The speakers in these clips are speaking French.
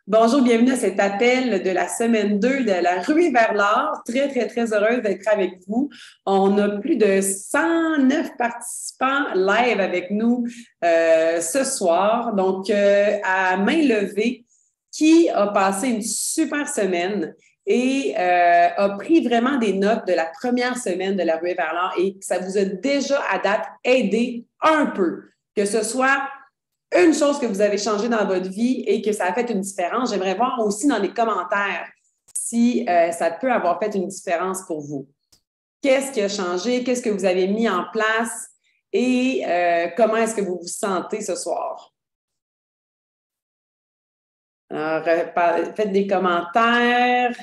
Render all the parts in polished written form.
Bonjour, bienvenue à cet appel de la semaine 2 de la ruée vers l'or. Très, très, très heureuse d'être avec vous. On a plus de 109 participants live avec nous ce soir. Donc, à main levée, qui a passé une super semaine et a pris vraiment des notes de la première semaine de la ruée vers l'or et ça vous a déjà à date aidé un peu, que ce soit une chose que vous avez changé dans votre vie et que ça a fait une différence. J'aimerais voir aussi dans les commentaires si ça peut avoir fait une différence pour vous. Qu'est-ce qui a changé? Qu'est-ce que vous avez mis en place? Et comment est-ce que vous vous sentez ce soir? Alors, faites des commentaires.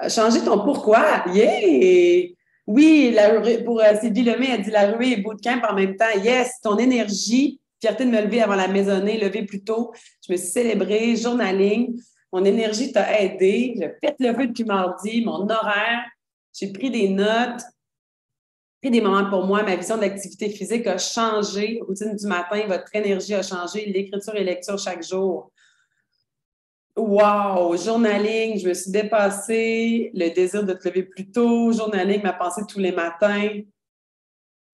Changer ton pourquoi. Yeah! Oui, pour Sylvie Lemay, elle dit la ruée et bootcamp en même temps. Yes, ton énergie, fierté de me lever avant la maisonnée, lever plus tôt. Je me suis célébrée, journaling. Mon énergie t'a aidé. Je pète le feu depuis mardi, mon horaire. J'ai pris des notes, pris des moments pour moi. Ma vision de l'activité physique a changé. Routine du matin, votre énergie a changé. L'écriture et lecture chaque jour. Wow! Journaling, je me suis dépassée. Le désir de te lever plus tôt. Journaling, ma pensée tous les matins.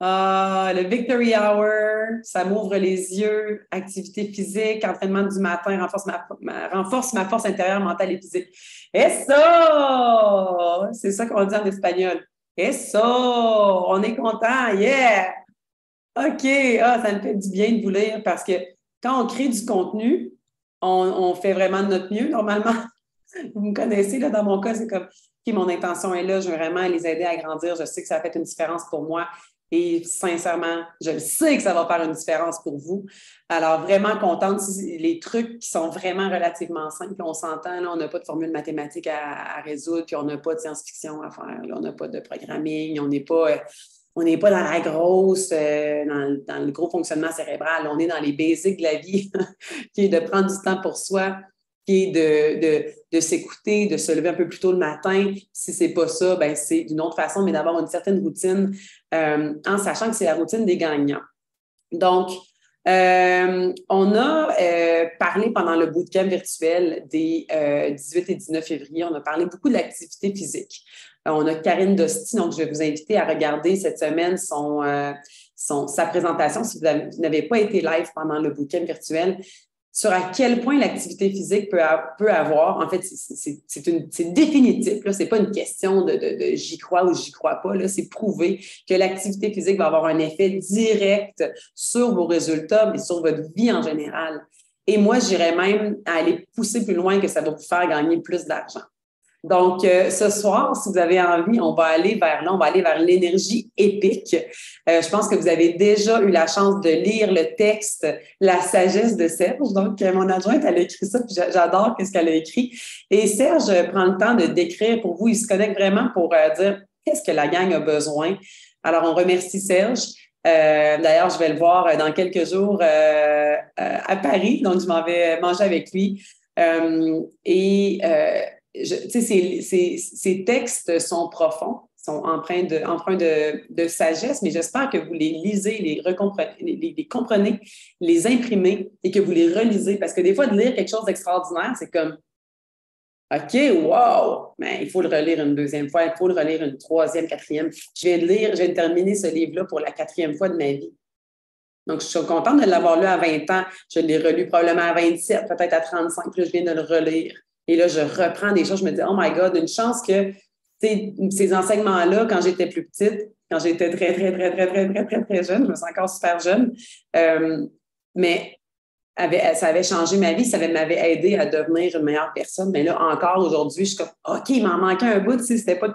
Ah, le Victory Hour, ça m'ouvre les yeux. Activité physique, entraînement du matin, renforce ma force intérieure, mentale et physique. Et ça! C'est ça qu'on dit en espagnol. Et ça! On est content, yeah! OK, ça me fait du bien de vous lire parce que quand on crée du contenu, on fait vraiment de notre mieux normalement. Vous me connaissez, là, dans mon cas, c'est comme, OK, mon intention est là, je veux vraiment les aider à grandir. Je sais que ça a fait une différence pour moi et sincèrement, je le sais que ça va faire une différence pour vous. Alors, vraiment contente. Les trucs qui sont vraiment relativement simples, on s'entend, là, on n'a pas de formule mathématique à résoudre, puis on n'a pas de science-fiction à faire, là, on n'a pas de programming, on n'est pas dans la grosse, dans le gros fonctionnement cérébral. On est dans les basics de la vie, qui est de prendre du temps pour soi, qui est de s'écouter, de se lever un peu plus tôt le matin. Si c'est pas ça, ben c'est d'une autre façon, mais d'avoir une certaine routine en sachant que c'est la routine des gagnants. Donc, on a parlé pendant le bootcamp virtuel des 18 et 19 février, on a parlé beaucoup de l'activité physique. On a Karine Dosti, donc je vais vous inviter à regarder cette semaine sa présentation si vous n'avez pas été live pendant le bootcamp virtuel sur à quel point l'activité physique peut avoir. En fait, c'est définitif. Ce n'est pas une question de j'y crois ou j'y crois pas. C'est prouvé que l'activité physique va avoir un effet direct sur vos résultats, mais sur votre vie en général. Et moi, j'irais même à aller pousser plus loin que ça va vous faire gagner plus d'argent. Donc, ce soir, si vous avez envie, on va aller vers là, on va aller vers l'énergie épique. Je pense que vous avez déjà eu la chance de lire le texte La sagesse de Serge. Donc, mon adjointe, elle a écrit ça, puis j'adore ce qu'elle a écrit. Et Serge prend le temps de décrire pour vous. Il se connecte vraiment pour dire qu'est-ce que la gang a besoin. Alors, on remercie Serge. D'ailleurs, je vais le voir dans quelques jours à Paris. Donc, je m'en vais manger avec lui. Ces textes sont profonds, sont empreints de sagesse, mais j'espère que vous les lisez, les comprenez, les imprimez et que vous les relisez. Parce que des fois, de lire quelque chose d'extraordinaire, c'est comme OK, wow! Mais il faut le relire une deuxième fois, il faut le relire une troisième, quatrième. Je viens de terminer ce livre-là pour la 4e fois de ma vie. Donc, je suis contente de l'avoir lu à 20 ans. Je l'ai relu probablement à 27, peut-être à 35, puis là, je viens de le relire. Et là, je reprends des choses, je me dis, oh my God, une chance que ces enseignements-là, quand j'étais plus petite, quand j'étais très, très, très, très, très, très, très, très jeune, je me sens encore super jeune, mais ça avait changé ma vie, ça m'avait aidé à devenir une meilleure personne. Mais là, encore aujourd'hui, je suis comme, OK, il m'en manquait un bout, ce n'était pas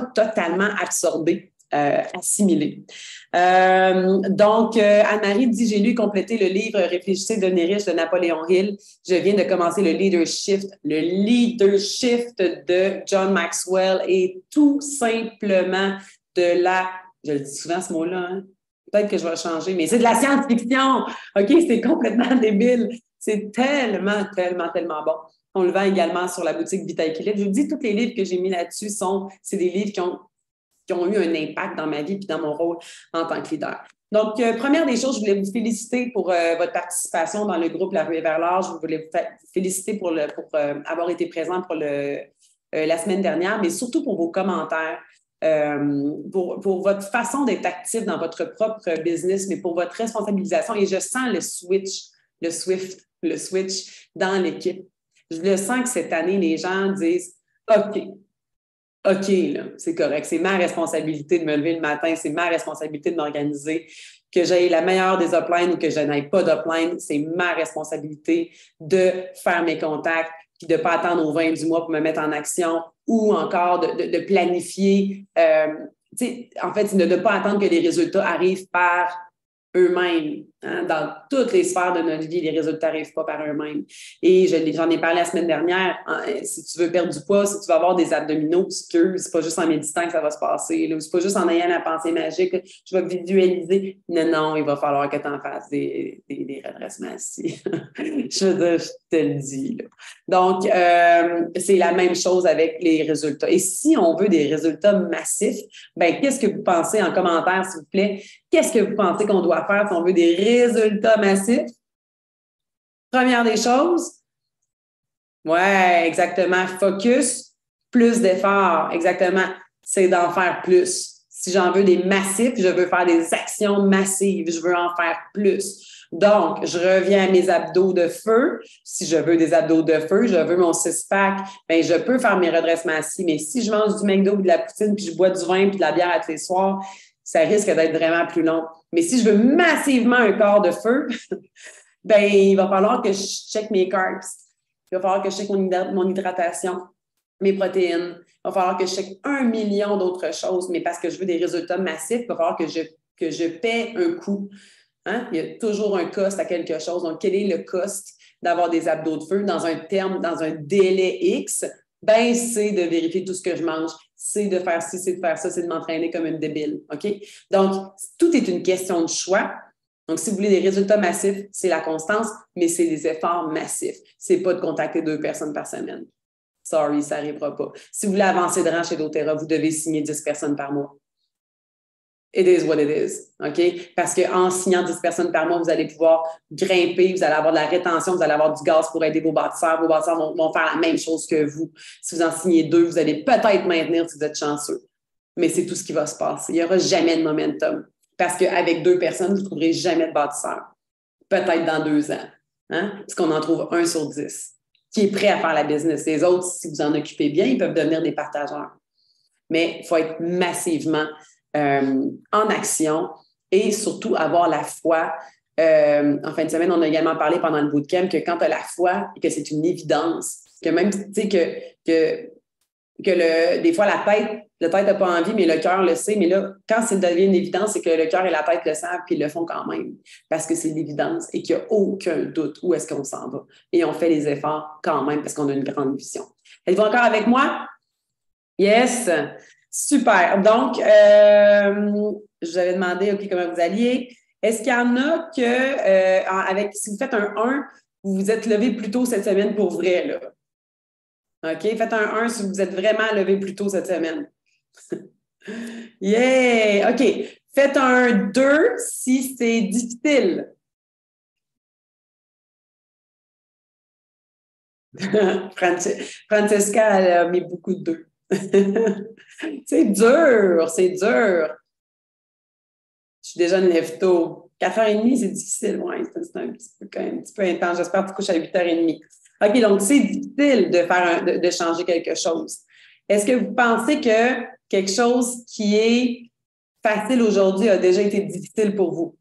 totalement absorbé. Assimilé. Donc, Anne-Marie dit, j'ai lu et complété le livre Réfléchissez, devenez riche de Napoléon Hill. Je viens de commencer le leadership. Le leadership de John Maxwell est tout simplement je le dis souvent ce mot-là, hein? Peut-être que je vais changer, mais c'est de la science-fiction. OK, c'est complètement débile. C'est tellement, tellement, tellement bon. On le vend également sur la boutique Vita Équilibre. Je vous dis, tous les livres que j'ai mis là-dessus c'est des livres qui ont eu un impact dans ma vie et dans mon rôle en tant que leader. Donc, première des choses, je voulais vous féliciter pour votre participation dans le groupe La Ruée vers l'Or. Je voulais vous féliciter pour avoir été présent pour la semaine dernière, mais surtout pour vos commentaires, pour votre façon d'être actif dans votre propre business, mais pour votre responsabilisation. Et je sens le switch dans l'équipe. Je le sens que cette année, les gens disent OK, là, c'est correct. C'est ma responsabilité de me lever le matin. C'est ma responsabilité de m'organiser. Que j'aie la meilleure des uplines ou que je n'aille pas d'upline, c'est ma responsabilité de faire mes contacts puis de ne pas attendre au 20 du mois pour me mettre en action ou encore de planifier. En fait, de ne pas attendre que les résultats arrivent par eux-mêmes. Hein? Dans toutes les sphères de notre vie, les résultats n'arrivent pas par eux-mêmes. Et j'en ai parlé la semaine dernière. Hein, si tu veux perdre du poids, si tu veux avoir des abdominaux, c'est pas juste en méditant que ça va se passer. Là. C'est pas juste en ayant la pensée magique. Je vais visualiser. Non, il va falloir que tu en fasses des redressements assis. Je te le dis. Là. Donc, c'est la même chose avec les résultats. Et si on veut des résultats massifs, ben qu'est-ce que vous pensez en commentaire, s'il vous plaît? Qu'est-ce que vous pensez qu'on doit faire si on veut des résultats massifs? Première des choses, ouais, exactement. Focus, plus d'efforts, exactement. C'est d'en faire plus. Si j'en veux des massifs, je veux faire des actions massives, je veux en faire plus. Donc, je reviens à mes abdos de feu. Si je veux des abdos de feu, je veux mon six-pack, bien, je peux faire mes redressements assis. Mais si je mange du McDo ou de la poutine, puis je bois du vin puis de la bière à tous les soirs, ça risque d'être vraiment plus long. Mais si je veux massivement un corps de feu, ben il va falloir que je check mes carbs. Il va falloir que je check mon hydratation, mes protéines. Il va falloir que je check 1 million d'autres choses. Mais parce que je veux des résultats massifs, il va falloir que je paie un coût. Hein? Il y a toujours un cost à quelque chose. Donc, quel est le cost d'avoir des abdos de feu dans un délai X? Ben, c'est de vérifier tout ce que je mange, c'est de faire ci, c'est de faire ça, c'est de m'entraîner comme une débile. OK? Donc, tout est une question de choix. Donc, si vous voulez des résultats massifs, c'est la constance, mais c'est des efforts massifs. C'est pas de contacter 2 personnes par semaine. Sorry, ça n'arrivera pas. Si vous voulez avancer de rang chez doTERRA, vous devez signer 10 personnes par mois. It is what it is, OK? Parce qu'en signant 10 personnes par mois, vous allez pouvoir grimper, vous allez avoir de la rétention, vous allez avoir du gaz pour aider vos bâtisseurs. Vos bâtisseurs vont faire la même chose que vous. Si vous en signez 2, vous allez peut-être maintenir si vous êtes chanceux. Mais c'est tout ce qui va se passer. Il n'y aura jamais de momentum. Parce qu'avec 2 personnes, vous ne trouverez jamais de bâtisseur. Peut-être dans 2 ans. Hein? Parce qu'on en trouve 1 sur 10 qui est prêt à faire la business. Les autres, si vous en occupez bien, ils peuvent devenir des partageurs. Mais il faut être massivement en action et surtout avoir la foi. En fin de semaine, on a également parlé pendant le bootcamp que quand tu as la foi et que c'est une évidence, que même, tu sais, des fois, la tête n'a pas envie, mais le cœur le sait. Mais là, quand ça devient une évidence, c'est que le cœur et la tête le savent, puis ils le font quand même, parce que c'est l'évidence et qu'il n'y a aucun doute où est-ce qu'on s'en va. Et on fait les efforts quand même parce qu'on a une grande vision. Êtes-vous encore avec moi? Yes! Super. Donc, je vous avais demandé, OK, comment vous alliez. Est-ce qu'il y en a que, si vous faites un 1, vous vous êtes levé plus tôt cette semaine pour vrai, là? OK? Faites un 1 si vous êtes vraiment levé plus tôt cette semaine. Yeah! OK. Faites un 2 si c'est difficile. Francesca, elle a mis beaucoup de 2. C'est dur, c'est dur. Je suis déjà une lève-tôt. 4h30, c'est difficile. Oui, c'est un petit peu intense. J'espère que tu couches à 8h30. OK, donc c'est difficile de changer quelque chose. Est-ce que vous pensez que quelque chose qui est facile aujourd'hui a déjà été difficile pour vous?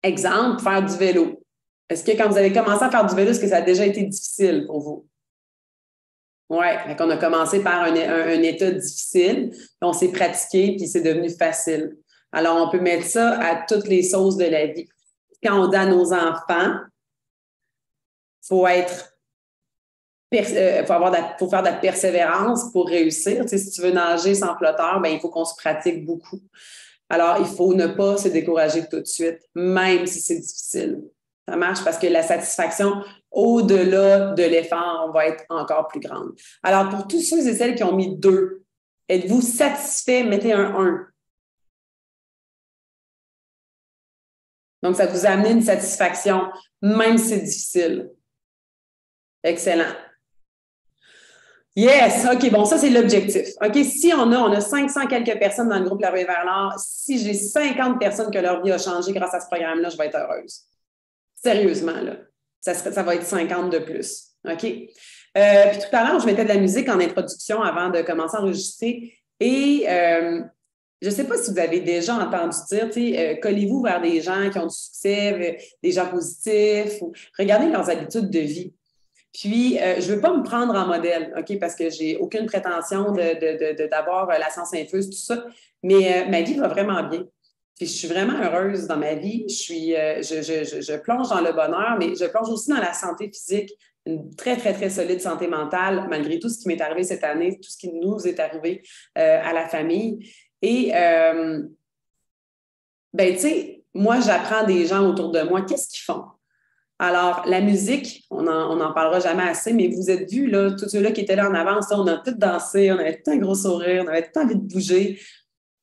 Exemple, faire du vélo. Est-ce que quand vous avez commencé à faire du vélo, est-ce que ça a déjà été difficile pour vous? Oui, on a commencé par un état difficile, puis on s'est pratiqué, puis c'est devenu facile. Alors, on peut mettre ça à toutes les sauces de la vie. Quand on dit à nos enfants, il faut faire de la persévérance pour réussir. Tu sais, si tu veux nager sans flotteur, ben, il faut qu'on se pratique beaucoup. Alors, il faut ne pas se décourager tout de suite, même si c'est difficile. Ça marche parce que la satisfaction au-delà de l'effort va être encore plus grande. Alors, pour tous ceux et celles qui ont mis 2, êtes-vous satisfait? Mettez un 1. Donc, ça vous a amené une satisfaction, même si c'est difficile. Excellent. Yes! OK, bon, ça, c'est l'objectif. OK, si on a 500 quelques personnes dans le groupe La Ruée vers l'Or, si j'ai 50 personnes que leur vie a changé grâce à ce programme-là, je vais être heureuse. Sérieusement, là. Ça va être 50 de plus. OK? Puis tout à l'heure, je mettais de la musique en introduction avant de commencer à enregistrer. Et je ne sais pas si vous avez déjà entendu dire, collez-vous vers des gens qui ont du succès, des gens positifs, ou regardez leurs habitudes de vie. Puis, je ne veux pas me prendre en modèle, OK, parce que je n'ai aucune prétention d'avoir la science infuse, tout ça, mais ma vie va vraiment bien. Puis, je suis vraiment heureuse dans ma vie. Je plonge dans le bonheur, mais je plonge aussi dans la santé physique, une très, très, très solide santé mentale, malgré tout ce qui m'est arrivé cette année, tout ce qui nous est arrivé à la famille. Et, ben, tu sais, moi, j'apprends des gens autour de moi, qu'est-ce qu'ils font? Alors, la musique, on n'en parlera jamais assez, mais vous êtes vus, là, tous ceux-là qui étaient là en avance, on a tous dansé, on avait tout un gros sourire, on avait tout envie de bouger.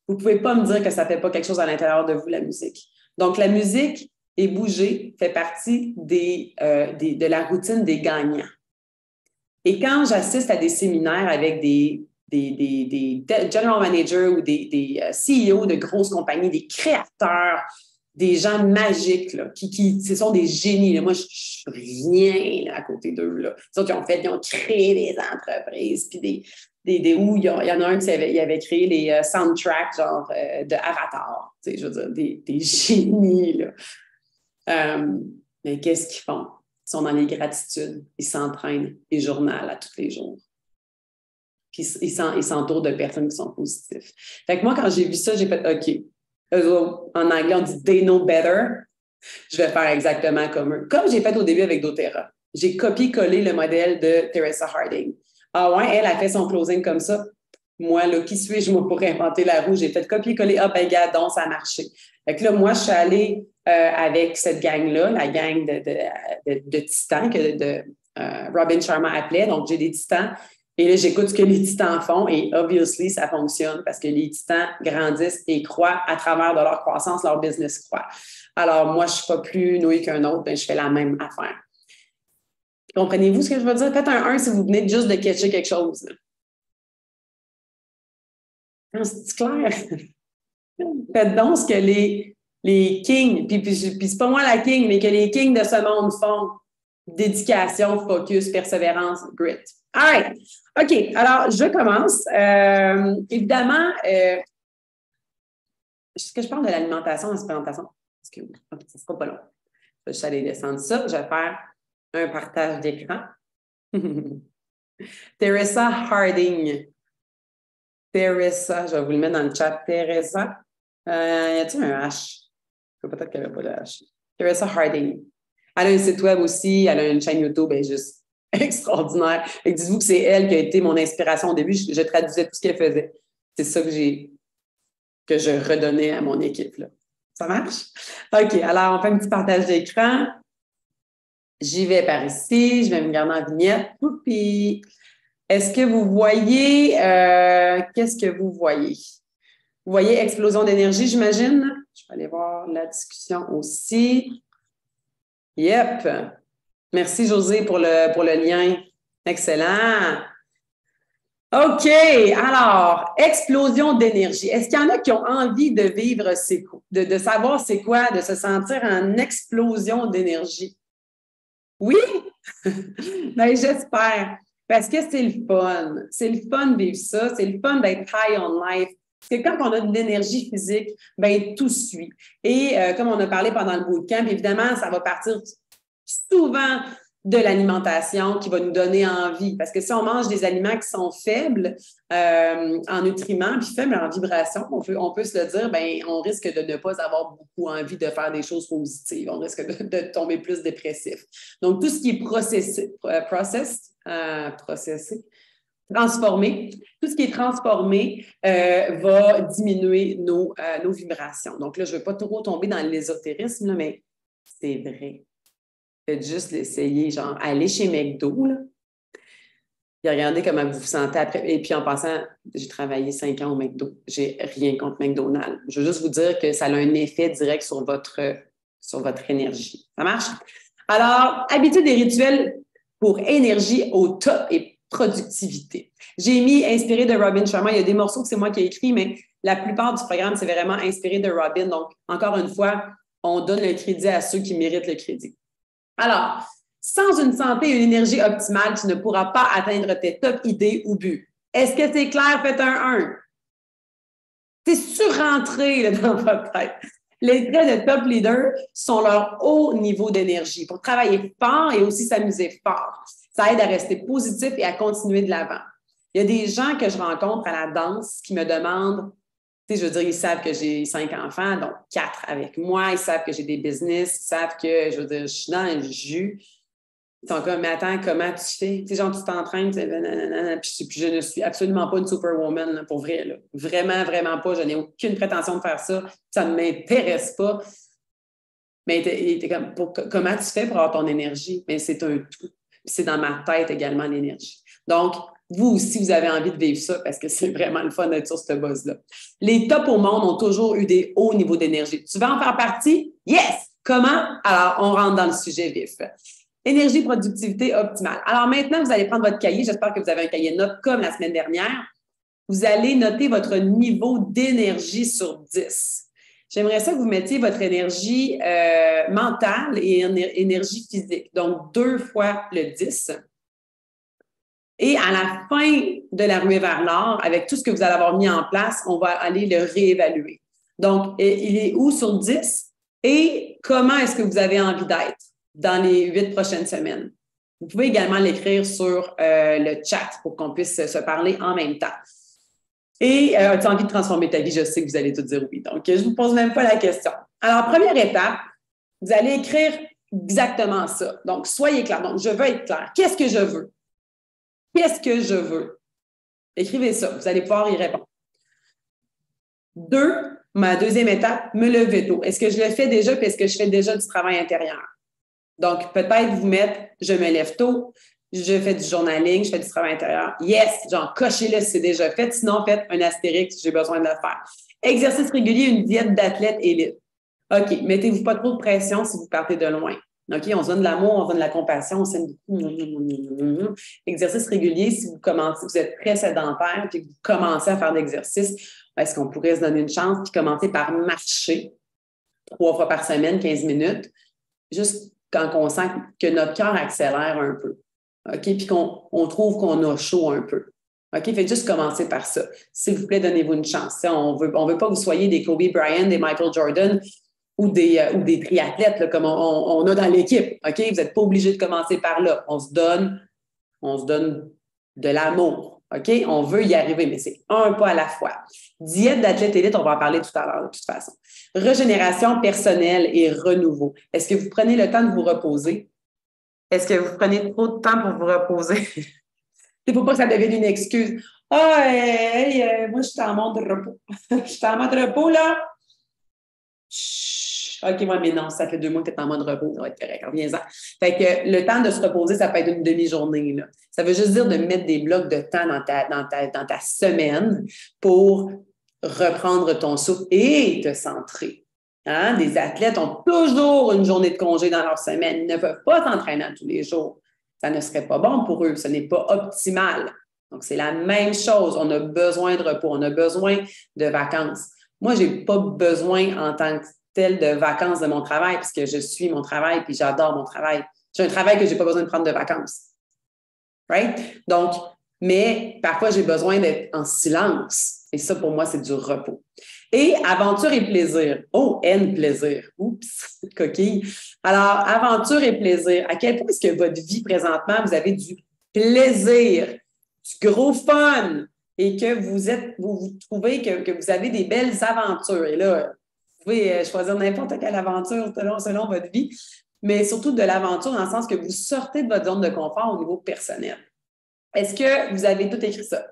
Vous ne pouvez pas me dire que ça ne fait pas quelque chose à l'intérieur de vous, la musique. Donc, la musique et bouger fait partie de la routine des gagnants. Et quand j'assiste à des séminaires avec des general managers ou des CEO de grosses compagnies, des créateurs, des gens magiques, là, ce sont des génies. Là. Moi, je suis rien là, à côté d'eux. Là. Ils ont créé des entreprises, puis où il y en a un qui avait créé les soundtracks genre de Avatar. Je veux dire, des génies. Là. Mais qu'est-ce qu'ils font? Ils sont dans les gratitudes. Ils s'entraînent, ils journalent à tous les jours. Puis ils s'entourent de personnes qui sont positives. Fait que moi, quand j'ai vu ça, j'ai fait OK. En anglais, on dit they know better. Je vais faire exactement comme eux. Comme j'ai fait au début avec doTERRA. J'ai copié-collé le modèle de Teresa Harding. Ah ouais, elle a fait son closing comme ça. Moi, là, qui suis-je, moi, pour inventer la roue? J'ai fait copier-coller. Ah, ben, gadon, ça a marché. Fait que là, moi, je suis allée avec cette gang-là, la gang de titans que Robin Sharma appelait. Donc, j'ai des titans. Et là, j'écoute ce que les titans font et obviously, ça fonctionne parce que les titans grandissent et croient à travers de leur croissance, leur business croît. Alors, moi, je ne suis pas plus nouée qu'un autre, ben, je fais la même affaire. Comprenez-vous ce que je veux dire? Faites un 1 si vous venez juste de catcher quelque chose. C'est clair? Faites donc ce que les kings, puis c'est pas moi la king, mais que les kings de ce monde font. Dédication, focus, persévérance, grit. All right. OK. Alors, je commence. Évidemment, est-ce que je parle de l'alimentation dans cette présentation? Parce que ça ne sera pas long. Je vais juste aller descendre ça. Je vais faire un partage d'écran. Teresa Harding. Teresa, je vais vous le mettre dans le chat. Teresa. Y a-t-il un H? Peut-être qu'il n'y avait pas de H. Teresa Harding. Elle a un site web aussi, elle a une chaîne YouTube, elle est juste extraordinaire. Dites-vous que c'est elle qui a été mon inspiration au début. Je traduisais tout ce qu'elle faisait. C'est ça que je redonnais à mon équipe. Là. Ça marche? OK, alors on fait un petit partage d'écran. J'y vais par ici. Je vais me garder en vignette. Puis, est-ce que vous voyez... qu'est-ce que vous voyez? Vous voyez explosion d'énergie, j'imagine? Je vais aller voir la discussion aussi. Yep. Merci, José, pour le lien. Excellent. OK. Alors, explosion d'énergie. Est-ce qu'il y en a qui ont envie de vivre de savoir c'est quoi, de se sentir en explosion d'énergie? Oui? Bien, j'espère. Parce que c'est le fun. C'est le fun de vivre ça. C'est le fun d'être high on life. Parce que quand on a de l'énergie physique, bien, tout suit. Et comme on a parlé pendant le bootcamp, évidemment, ça va partir souvent de l'alimentation qui va nous donner envie. Parce que si on mange des aliments qui sont faibles en nutriments, puis faibles en vibration, on peut se le dire, bien, on risque de ne pas avoir beaucoup envie de faire des choses positives. On risque de tomber plus dépressif. Donc, tout ce qui est transformé, tout ce qui est transformé va diminuer nos vibrations. Donc là, je ne veux pas trop tomber dans l'ésotérisme, là, mais c'est vrai. Faites juste l'essayer, genre, aller chez McDo, là, puis regardez comment vous vous sentez après. Et puis en passant, j'ai travaillé 5 ans au McDo. J'ai rien contre McDonald's. Je veux juste vous dire que ça a un effet direct sur votre sur votre énergie. Ça marche? Alors, habitude et rituels pour énergie au top et productivité. J'ai mis inspiré de Robin Sharma. Il y a des morceaux que c'est moi qui ai écrit, mais la plupart du programme, c'est vraiment inspiré de Robin. Donc, encore une fois, on donne le crédit à ceux qui méritent le crédit. Alors, sans une santé et une énergie optimale, tu ne pourras pas atteindre tes top idées ou buts. Est-ce que c'est clair? Faites un 1. C'est surrentré là, dans votre tête. Les traits de top leader sont leur haut niveau d'énergie pour travailler fort et aussi s'amuser fort. Ça aide à rester positif et à continuer de l'avant. Il y a des gens que je rencontre à la danse qui me demandent, tu sais, je veux dire, ils savent que j'ai 5 enfants, donc 4 avec moi, ils savent que j'ai des business, ils savent que, je veux dire, je suis dans le jus. Ils sont comme, mais attends, comment tu fais? Tu sais, genre, tu t'entraînes, puis je ne suis absolument pas une superwoman, là, pour vrai. Là. Vraiment, vraiment pas. Je n'ai aucune prétention de faire ça. Ça ne m'intéresse pas. Mais t'es comme, comment tu fais pour avoir ton énergie? Mais c'est un tout. C'est dans ma tête également, l'énergie. Donc, vous aussi, vous avez envie de vivre ça parce que c'est vraiment le fun d'être sur ce buzz-là. Les tops au monde ont toujours eu des hauts niveaux d'énergie. Tu veux en faire partie? Yes! Comment? Alors, on rentre dans le sujet vif. Énergie, productivité optimale. Alors maintenant, vous allez prendre votre cahier. J'espère que vous avez un cahier de notes comme la semaine dernière. Vous allez noter votre niveau d'énergie sur 10. J'aimerais ça que vous mettiez votre énergie mentale et énergie physique. Donc, 2 fois le 10. Et à la fin de la ruée vers l'or, avec tout ce que vous allez avoir mis en place, on va aller le réévaluer. Donc, il est où sur 10? Et comment est-ce que vous avez envie d'être dans les 8 prochaines semaines? Vous pouvez également l'écrire sur le chat pour qu'on puisse se parler en même temps. Et as-tu envie de transformer ta vie? Je sais que vous allez tout dire oui. Donc, je ne vous pose même pas la question. Alors, première étape, vous allez écrire exactement ça. Donc, soyez clair. Donc, je veux être clair. Qu'est-ce que je veux? Qu'est-ce que je veux? Écrivez ça. Vous allez pouvoir y répondre. 2, ma deuxième étape, me lever tôt. Est-ce que je le fais déjà? Puis est-ce que je fais déjà du travail intérieur? Donc, peut-être vous mettre, je me lève tôt, je fais du journaling, je fais du travail intérieur. Yes, genre, cochez-le si c'est déjà fait. Sinon, faites un astérix si j'ai besoin de le faire. Exercice régulier, une diète d'athlète élite. OK, mettez-vous pas trop de pression si vous partez de loin. OK, on se donne de l'amour, on se donne de la compassion, on s'aime beaucoup. Exercice régulier, si vous commencez, vous êtes très sédentaire puis que vous commencez à faire de l'exercice, est-ce qu'on pourrait se donner une chance puis commencer par marcher 3 fois par semaine, 15 minutes, juste quand on sent que notre cœur accélère un peu, OK, puis qu'on trouve qu'on a chaud un peu. OK, faites juste commencer par ça. S'il vous plaît, donnez-vous une chance. On veut pas que vous soyez des Kobe Bryant, des Michael Jordan ou des triathlètes là, comme on a dans l'équipe. OK, vous n'êtes pas obligé de commencer par là. On se donne de l'amour. OK, on veut y arriver, mais c'est un pas à la fois. Diète d'athlète élite, on va en parler tout à l'heure de toute façon. Régénération personnelle et renouveau. Est-ce que vous prenez le temps de vous reposer? Est-ce que vous prenez trop de temps pour vous reposer? Il ne faut pas que ça devienne une excuse. Ah, moi, je suis en mode repos. Je suis en mode repos, là. Chut. OK, moi, mais non, ça fait 2 mois que tu es en mode repos. Ça va être correct. Reviens-en. Fait que le temps de se reposer, ça peut être une demi-journée, là. Ça veut juste dire de mettre des blocs de temps dans ta semaine pour reprendre ton souffle et te centrer. Hein? Des athlètes ont toujours une journée de congé dans leur semaine. Ils ne peuvent pas s'entraîner tous les jours. Ça ne serait pas bon pour eux. Ce n'est pas optimal. Donc, c'est la même chose. On a besoin de repos. On a besoin de vacances. Moi, je n'ai pas besoin en tant que tel de vacances de mon travail puisque je suis mon travail puis j'adore mon travail. J'ai un travail que je n'ai pas besoin de prendre de vacances. Right? Donc, mais parfois, j'ai besoin d'être en silence. Et ça, pour moi, c'est du repos. Et aventure et plaisir. Oh, N plaisir. Oups, coquille. Alors, aventure et plaisir. À quel point est-ce que votre vie présentement, vous avez du plaisir, du gros fun et que vous trouvez que vous avez des belles aventures. Et là, vous pouvez choisir n'importe quelle aventure selon votre vie, mais surtout de l'aventure dans le sens que vous sortez de votre zone de confort au niveau personnel. Est-ce que vous avez tout écrit ça?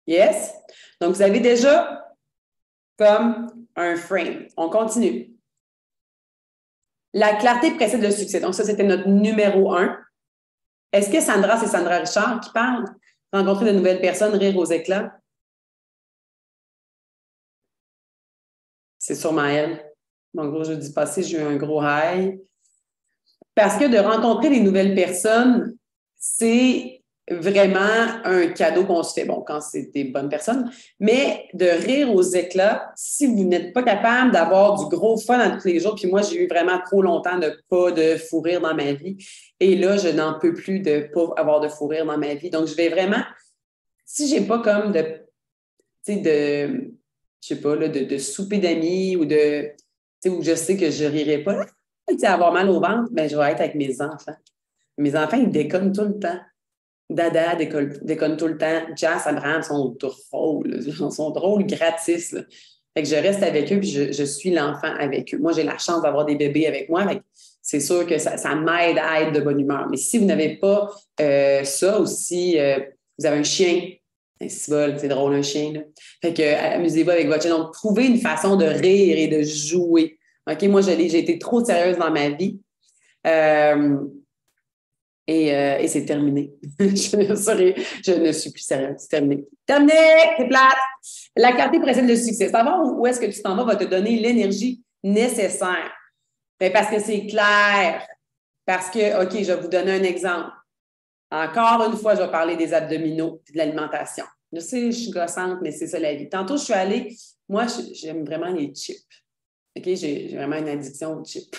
Yes? Donc, vous avez déjà comme un frame. On continue. La clarté précède le succès. Donc, ça, c'était notre numéro 1. Est-ce que Sandra, c'est Sandra Richard qui parle? Rencontrer de nouvelles personnes, rire aux éclats? C'est sûrement elle. En gros, jeudi passé, j'ai eu un gros high. Parce que de rencontrer des nouvelles personnes, c'est vraiment un cadeau qu'on se fait, bon, quand c'est des bonnes personnes, mais de rire aux éclats, si vous n'êtes pas capable d'avoir du gros fun dans tous les jours, puis moi, j'ai eu vraiment trop longtemps de pas de fou rire dans ma vie, et là, je n'en peux plus de pas avoir de fou rire dans ma vie. Donc, je vais vraiment, si j'ai pas comme de, tu sais, je sais pas, là, de souper d'amis ou de, tu sais, où je sais que je rirai pas, tu sais, avoir mal au ventre, ben, je vais être avec mes enfants. Mes enfants, ils déconnent tout le temps. Dada déconne tout le temps. Jazz, Abraham sont drôles. Ils sont drôles gratis. Là. Fait que je reste avec eux puis je suis l'enfant avec eux. Moi, j'ai la chance d'avoir des bébés avec moi. C'est sûr que ça m'aide à être de bonne humeur. Mais si vous n'avez pas ça ou si vous avez un chien, c'est drôle un chien. Là. Fait que amusez-vous avec votre chien. Donc, trouvez une façon de rire et de jouer. OK, moi, j'ai été trop sérieuse dans ma vie. Et c'est terminé. Je ne suis plus sérieuse. C'est terminé. Terminé! C'est plate! La clarté précède le succès. Savoir où est-ce que tu t'en vas va te donner l'énergie nécessaire. Mais parce que c'est clair. Parce que, OK, je vais vous donner un exemple. Encore une fois, je vais parler des abdominaux et de l'alimentation. Je sais, je suis gossante, mais c'est ça la vie. Tantôt, je suis allée, moi, j'aime vraiment les chips. OK, j'ai vraiment une addiction aux chips.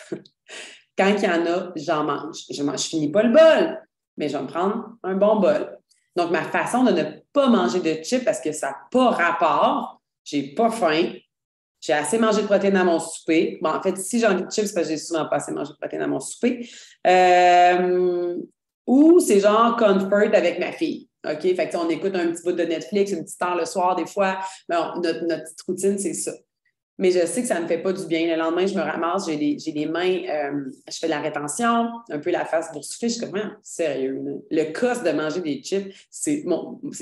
Quand il y en a, j'en mange. Je finis pas le bol, mais je vais me prendre un bon bol. Donc, ma façon de ne pas manger de chips parce que ça n'a pas rapport, j'ai pas faim, j'ai assez mangé de protéines à mon souper. Bon, en fait, si j'ai envie de chips, c'est parce que j'ai souvent pas assez mangé de protéines à mon souper. Ou c'est genre comfort avec ma fille. OK? Fait que on écoute un petit bout de Netflix, une petite heure le soir, des fois. Bon, notre petite routine, c'est ça. Mais je sais que ça ne me fait pas du bien. Le lendemain, je me ramasse, j'ai les mains, je fais de la rétention, un peu la face boursouflée. Je suis comme, sérieux, là. Le cost de manger des chips, c'est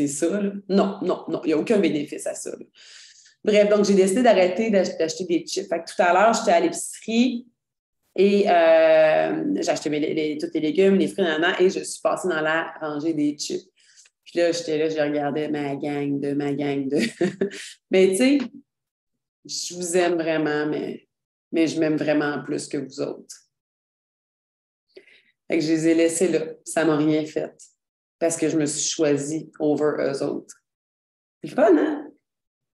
ça, là. Non, non, non, il n'y a aucun bénéfice à ça, là. Bref, donc j'ai décidé d'arrêter d'acheter des chips. Fait que tout à l'heure, j'étais à l'épicerie et j'ai acheté tous les légumes, les fruits, et je suis passée dans la rangée des chips. Puis là, j'étais là, je regardais ma gang de. Mais tu sais, je vous aime vraiment, mais je m'aime vraiment plus que vous autres. Fait que je les ai laissés là. Ça m'a rien fait. Parce que je me suis choisie over eux autres. C'est le fun, hein?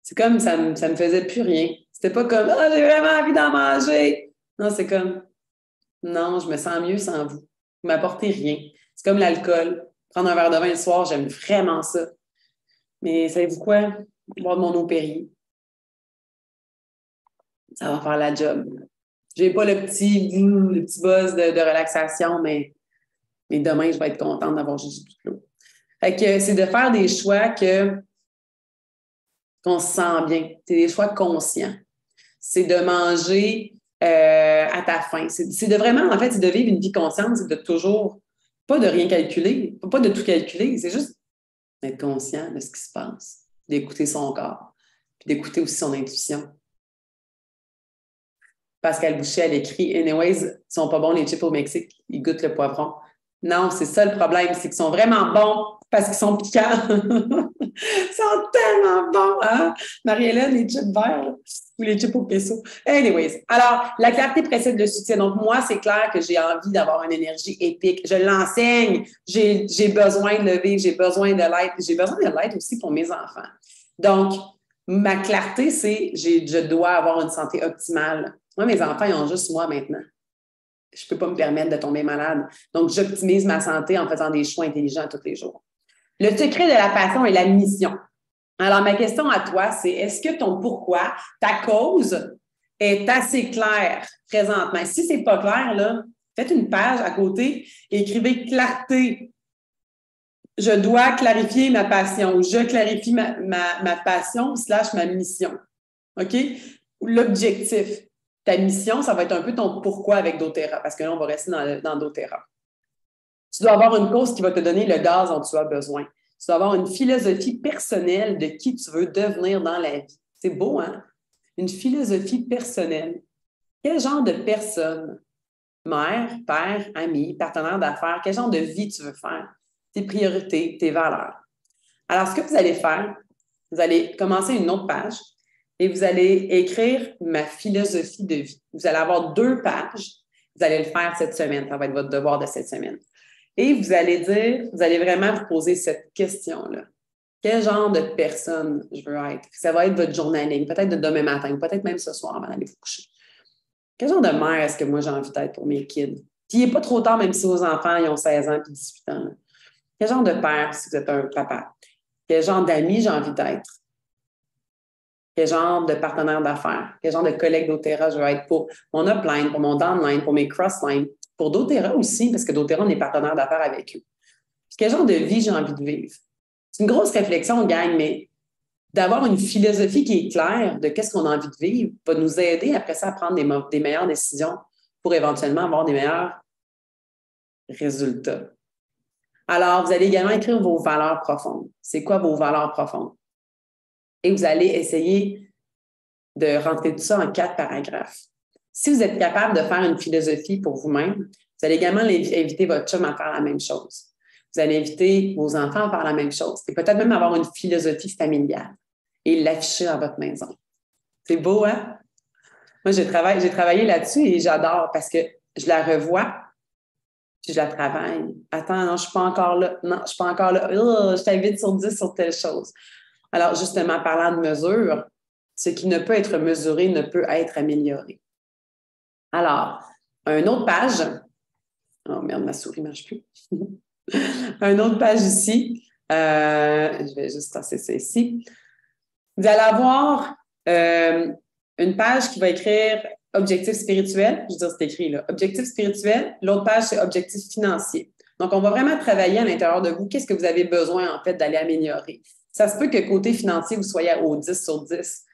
C'est comme ça me faisait plus rien. C'était pas comme j'ai vraiment envie d'en manger. Non, c'est comme non, je me sens mieux sans vous. Vous m'apportez rien. C'est comme l'alcool. Prendre un verre de vin le soir, j'aime vraiment ça. Mais savez-vous quoi? Boire de mon eau Perrier. Ça va faire la job. J'ai pas le petit buzz de relaxation, mais demain, je vais être contente d'avoir juste du l'eau. Fait que c'est de faire des choix qu'on se sent bien. C'est des choix conscients. C'est de manger à ta faim. C'est de vraiment, en fait, c'est de vivre une vie consciente, c'est de toujours, pas de rien calculer, pas de tout calculer, c'est juste d'être conscient de ce qui se passe, d'écouter son corps, puis d'écouter aussi son intuition. Pascal Boucher, elle écrit « Anyways, ils sont pas bons les chips au Mexique, ils goûtent le poivron. » Non, c'est ça le problème, c'est qu'ils sont vraiment bons parce qu'ils sont piquants. Ils sont tellement bons, hein? Marie-Hélène, les chips verts ou les chips au peso. Anyways, alors, la clarté précède le succès. Donc, moi, c'est clair que j'ai envie d'avoir une énergie épique. Je l'enseigne. J'ai besoin de le vivre, j'ai besoin de l'être. J'ai besoin de l'être aussi pour mes enfants. Donc, ma clarté, c'est je dois avoir une santé optimale. Moi, mes enfants, ils ont juste moi maintenant. Je ne peux pas me permettre de tomber malade. Donc, j'optimise ma santé en faisant des choix intelligents tous les jours. Le secret de la passion est la mission. Alors, ma question à toi, c'est est-ce que ton pourquoi, ta cause, est assez claire présentement? Si ce n'est pas clair, là, faites une page à côté et écrivez clarté. Je dois clarifier ma passion. Je clarifie ma passion / ma mission. OK? L'objectif. Ta mission, ça va être un peu ton pourquoi avec doTERRA, parce que là, on va rester dans doTERRA. Tu dois avoir une cause qui va te donner le gaz dont tu as besoin. Tu dois avoir une philosophie personnelle de qui tu veux devenir dans la vie. C'est beau, hein? Une philosophie personnelle. Quel genre de personne? Mère, père, ami, partenaire d'affaires, quel genre de vie tu veux faire? Tes priorités, tes valeurs. Alors, ce que vous allez faire, vous allez commencer une autre page et vous allez écrire ma philosophie de vie. Vous allez avoir 2 pages. Vous allez le faire cette semaine. Ça va être votre devoir de cette semaine. Et vous allez dire, vous allez vraiment vous poser cette question-là. Quel genre de personne je veux être? Ça va être votre journaling, peut-être de demain matin, ou peut-être même ce soir avant d'aller vous coucher. Quel genre de mère est-ce que moi j'ai envie d'être pour mes kids? Puis il n'est pas trop tard, même si vos enfants ils ont 16 ans et 18 ans. Là. Quel genre de père si vous êtes un papa? Quel genre d'amis j'ai envie d'être? Quel genre de partenaire d'affaires? Quel genre de collègue d'Otera je veux être pour mon upline, pour mon downline, pour mes crosslines, pour d'Otera aussi, parce que d'Otera, on est partenaire d'affaires avec eux. Puis quel genre de vie j'ai envie de vivre? C'est une grosse réflexion, gang, mais d'avoir une philosophie qui est claire de qu'est-ce qu'on a envie de vivre va nous aider après ça à prendre des meilleures décisions pour éventuellement avoir des meilleurs résultats. Alors, vous allez également écrire vos valeurs profondes. C'est quoi vos valeurs profondes? Et vous allez essayer de rentrer tout ça en 4 paragraphes. Si vous êtes capable de faire une philosophie pour vous-même, vous allez également inviter votre chum à faire la même chose. Vous allez inviter vos enfants à faire la même chose. Et peut-être même avoir une philosophie familiale et l'afficher dans votre maison. C'est beau, hein? Moi, j'ai travaillé là-dessus et j'adore parce que je la revois puis je la travaille. Attends, non, je ne suis pas encore là. Non, je ne suis pas encore là. Je t'invite sur 10 sur telle chose. Alors, justement, parlant de mesure, ce qui ne peut être mesuré ne peut être amélioré. Alors, une autre page. Oh merde, ma souris ne marche plus. Une autre page ici. Je vais juste tasser ça ici. Vous allez avoir une page qui va écrire objectif spirituel. Je veux dire, c'est écrit là. Objectif spirituel. L'autre page, c'est objectif financier. Donc, on va vraiment travailler à l'intérieur de vous. Qu'est-ce que vous avez besoin, en fait, d'aller améliorer? Ça se peut que côté financier, vous soyez au 10 sur 10,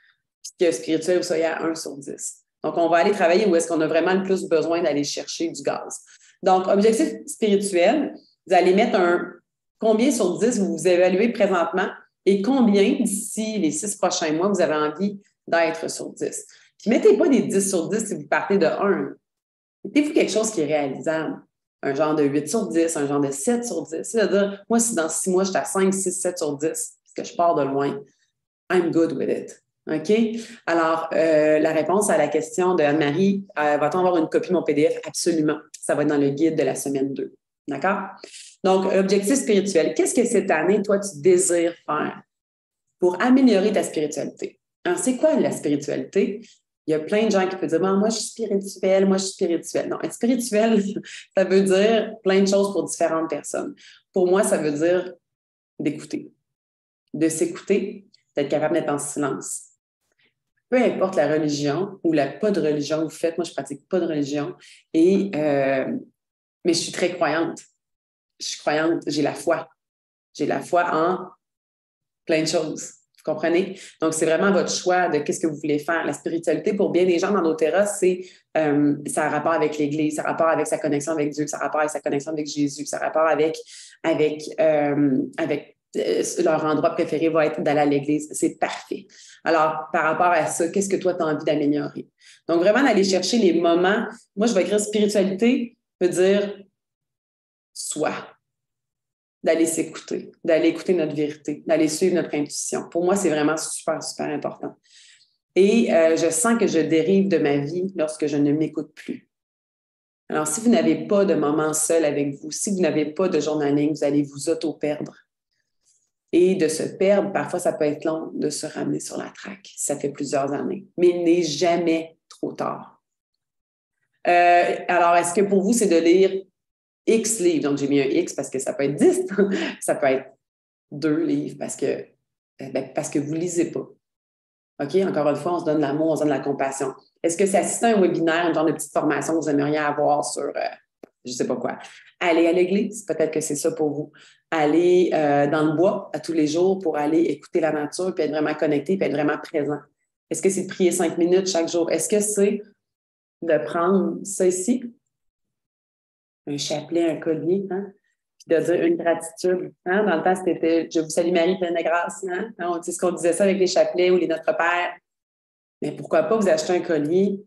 puis que spirituel, vous soyez à 1 sur 10. Donc, on va aller travailler où est-ce qu'on a vraiment le plus besoin d'aller chercher du gaz. Donc, objectif spirituel, vous allez mettre combien sur 10 vous vous évaluez présentement et combien d'ici les 6 prochains mois vous avez envie d'être sur 10. Puis, mettez pas des 10 sur 10 si vous partez de 1. Mettez-vous quelque chose qui est réalisable. Un genre de 8 sur 10, un genre de 7 sur 10. C'est-à-dire, moi, si dans 6 mois, je suis à 5, 6, 7 sur 10, parce que je pars de loin, I'm good with it. OK? Alors, la réponse à la question de Anne-Marie, va-t-on avoir une copie de mon PDF? Absolument. Ça va être dans le guide de la semaine 2. D'accord? Donc, objectif spirituel. Qu'est-ce que cette année, toi, tu désires faire pour améliorer ta spiritualité? Alors, c'est quoi la spiritualité? Il y a plein de gens qui peuvent dire moi, je suis spirituel, moi, je suis spirituel. Non, être spirituel, ça veut dire plein de choses pour différentes personnes. Pour moi, ça veut dire d'écouter, de s'écouter, d'être capable d'être en silence. Peu importe la religion ou pas de religion que vous faites, moi, je ne pratique pas de religion, mais je suis très croyante. Je suis croyante, j'ai la foi. J'ai la foi en plein de choses. Vous comprenez? Donc, c'est vraiment votre choix de qu'est-ce que vous voulez faire. La spiritualité, pour bien des gens dans doTERRA, ça a rapport avec l'Église, ça a rapport avec sa connexion avec Dieu, ça a rapport avec sa connexion avec Jésus, ça a rapport avec leur endroit préféré va être d'aller à l'Église. C'est parfait. Alors, par rapport à ça, qu'est-ce que toi, tu as envie d'améliorer? Donc, vraiment d'aller chercher les moments. Moi, je vais écrire spiritualité, veut dire soi. D'aller s'écouter, d'aller écouter notre vérité, d'aller suivre notre intuition. Pour moi, c'est vraiment super, super important. Et je sens que je dérive de ma vie lorsque je ne m'écoute plus. Alors, si vous n'avez pas de moment seul avec vous, si vous n'avez pas de journaling, vous allez vous auto-perdre. Et de se perdre, parfois, ça peut être long de se ramener sur la traque. Ça fait plusieurs années. Mais il n'est jamais trop tard. Alors, est-ce que pour vous, c'est de lire X livres? Donc, j'ai mis un X parce que ça peut être 10, ça peut être 2 livres parce que vous ne lisez pas. OK? Encore une fois, on se donne l'amour, on se donne la compassion. Est-ce que c'est assister à un webinaire, une genre de petite formation que vous aimeriez avoir sur je ne sais pas quoi? Aller à l'église, peut-être que c'est ça pour vous. Aller dans le bois à tous les jours pour aller écouter la nature, puis être vraiment connecté, puis être vraiment présent. Est-ce que c'est de prier 5 minutes chaque jour? Est-ce que c'est de prendre ça ici, un chapelet, un collier, hein? Puis de dire une gratitude. Hein? Dans le temps, c'était « Je vous salue Marie, pleine de grâce. Hein? » C'est ce qu'on disait ça avec les chapelets ou les Notre Père. Mais pourquoi pas vous acheter un collier,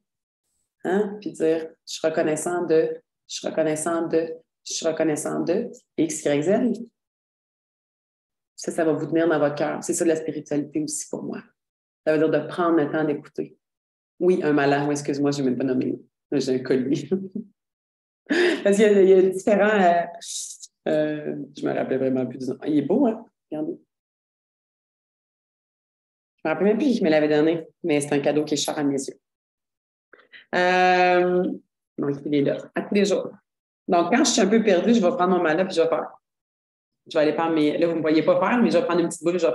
hein? Puis dire « Je suis reconnaissant de, je suis reconnaissant de, je suis reconnaissant de X, Y, Z. » Ça va vous tenir dans votre cœur. C'est ça de la spiritualité aussi pour moi. Ça veut dire de prendre le temps d'écouter. Oui, un malin, oui, excuse-moi, je n'ai même pas nommé. J'ai un collier. Parce qu'il y a différents... je me rappelle vraiment plus du nom. Il est beau, hein? Regardez. Je me rappelle même plus qui me l'avait donné, mais c'est un cadeau qui est cher à mes yeux. Donc, il est là, à tous les jours. Donc, quand je suis un peu perdue, je vais prendre mon malin puis je vais faire. Je vais aller faire mes. Là, vous ne me voyez pas faire, mais je vais prendre une petite boule, je vais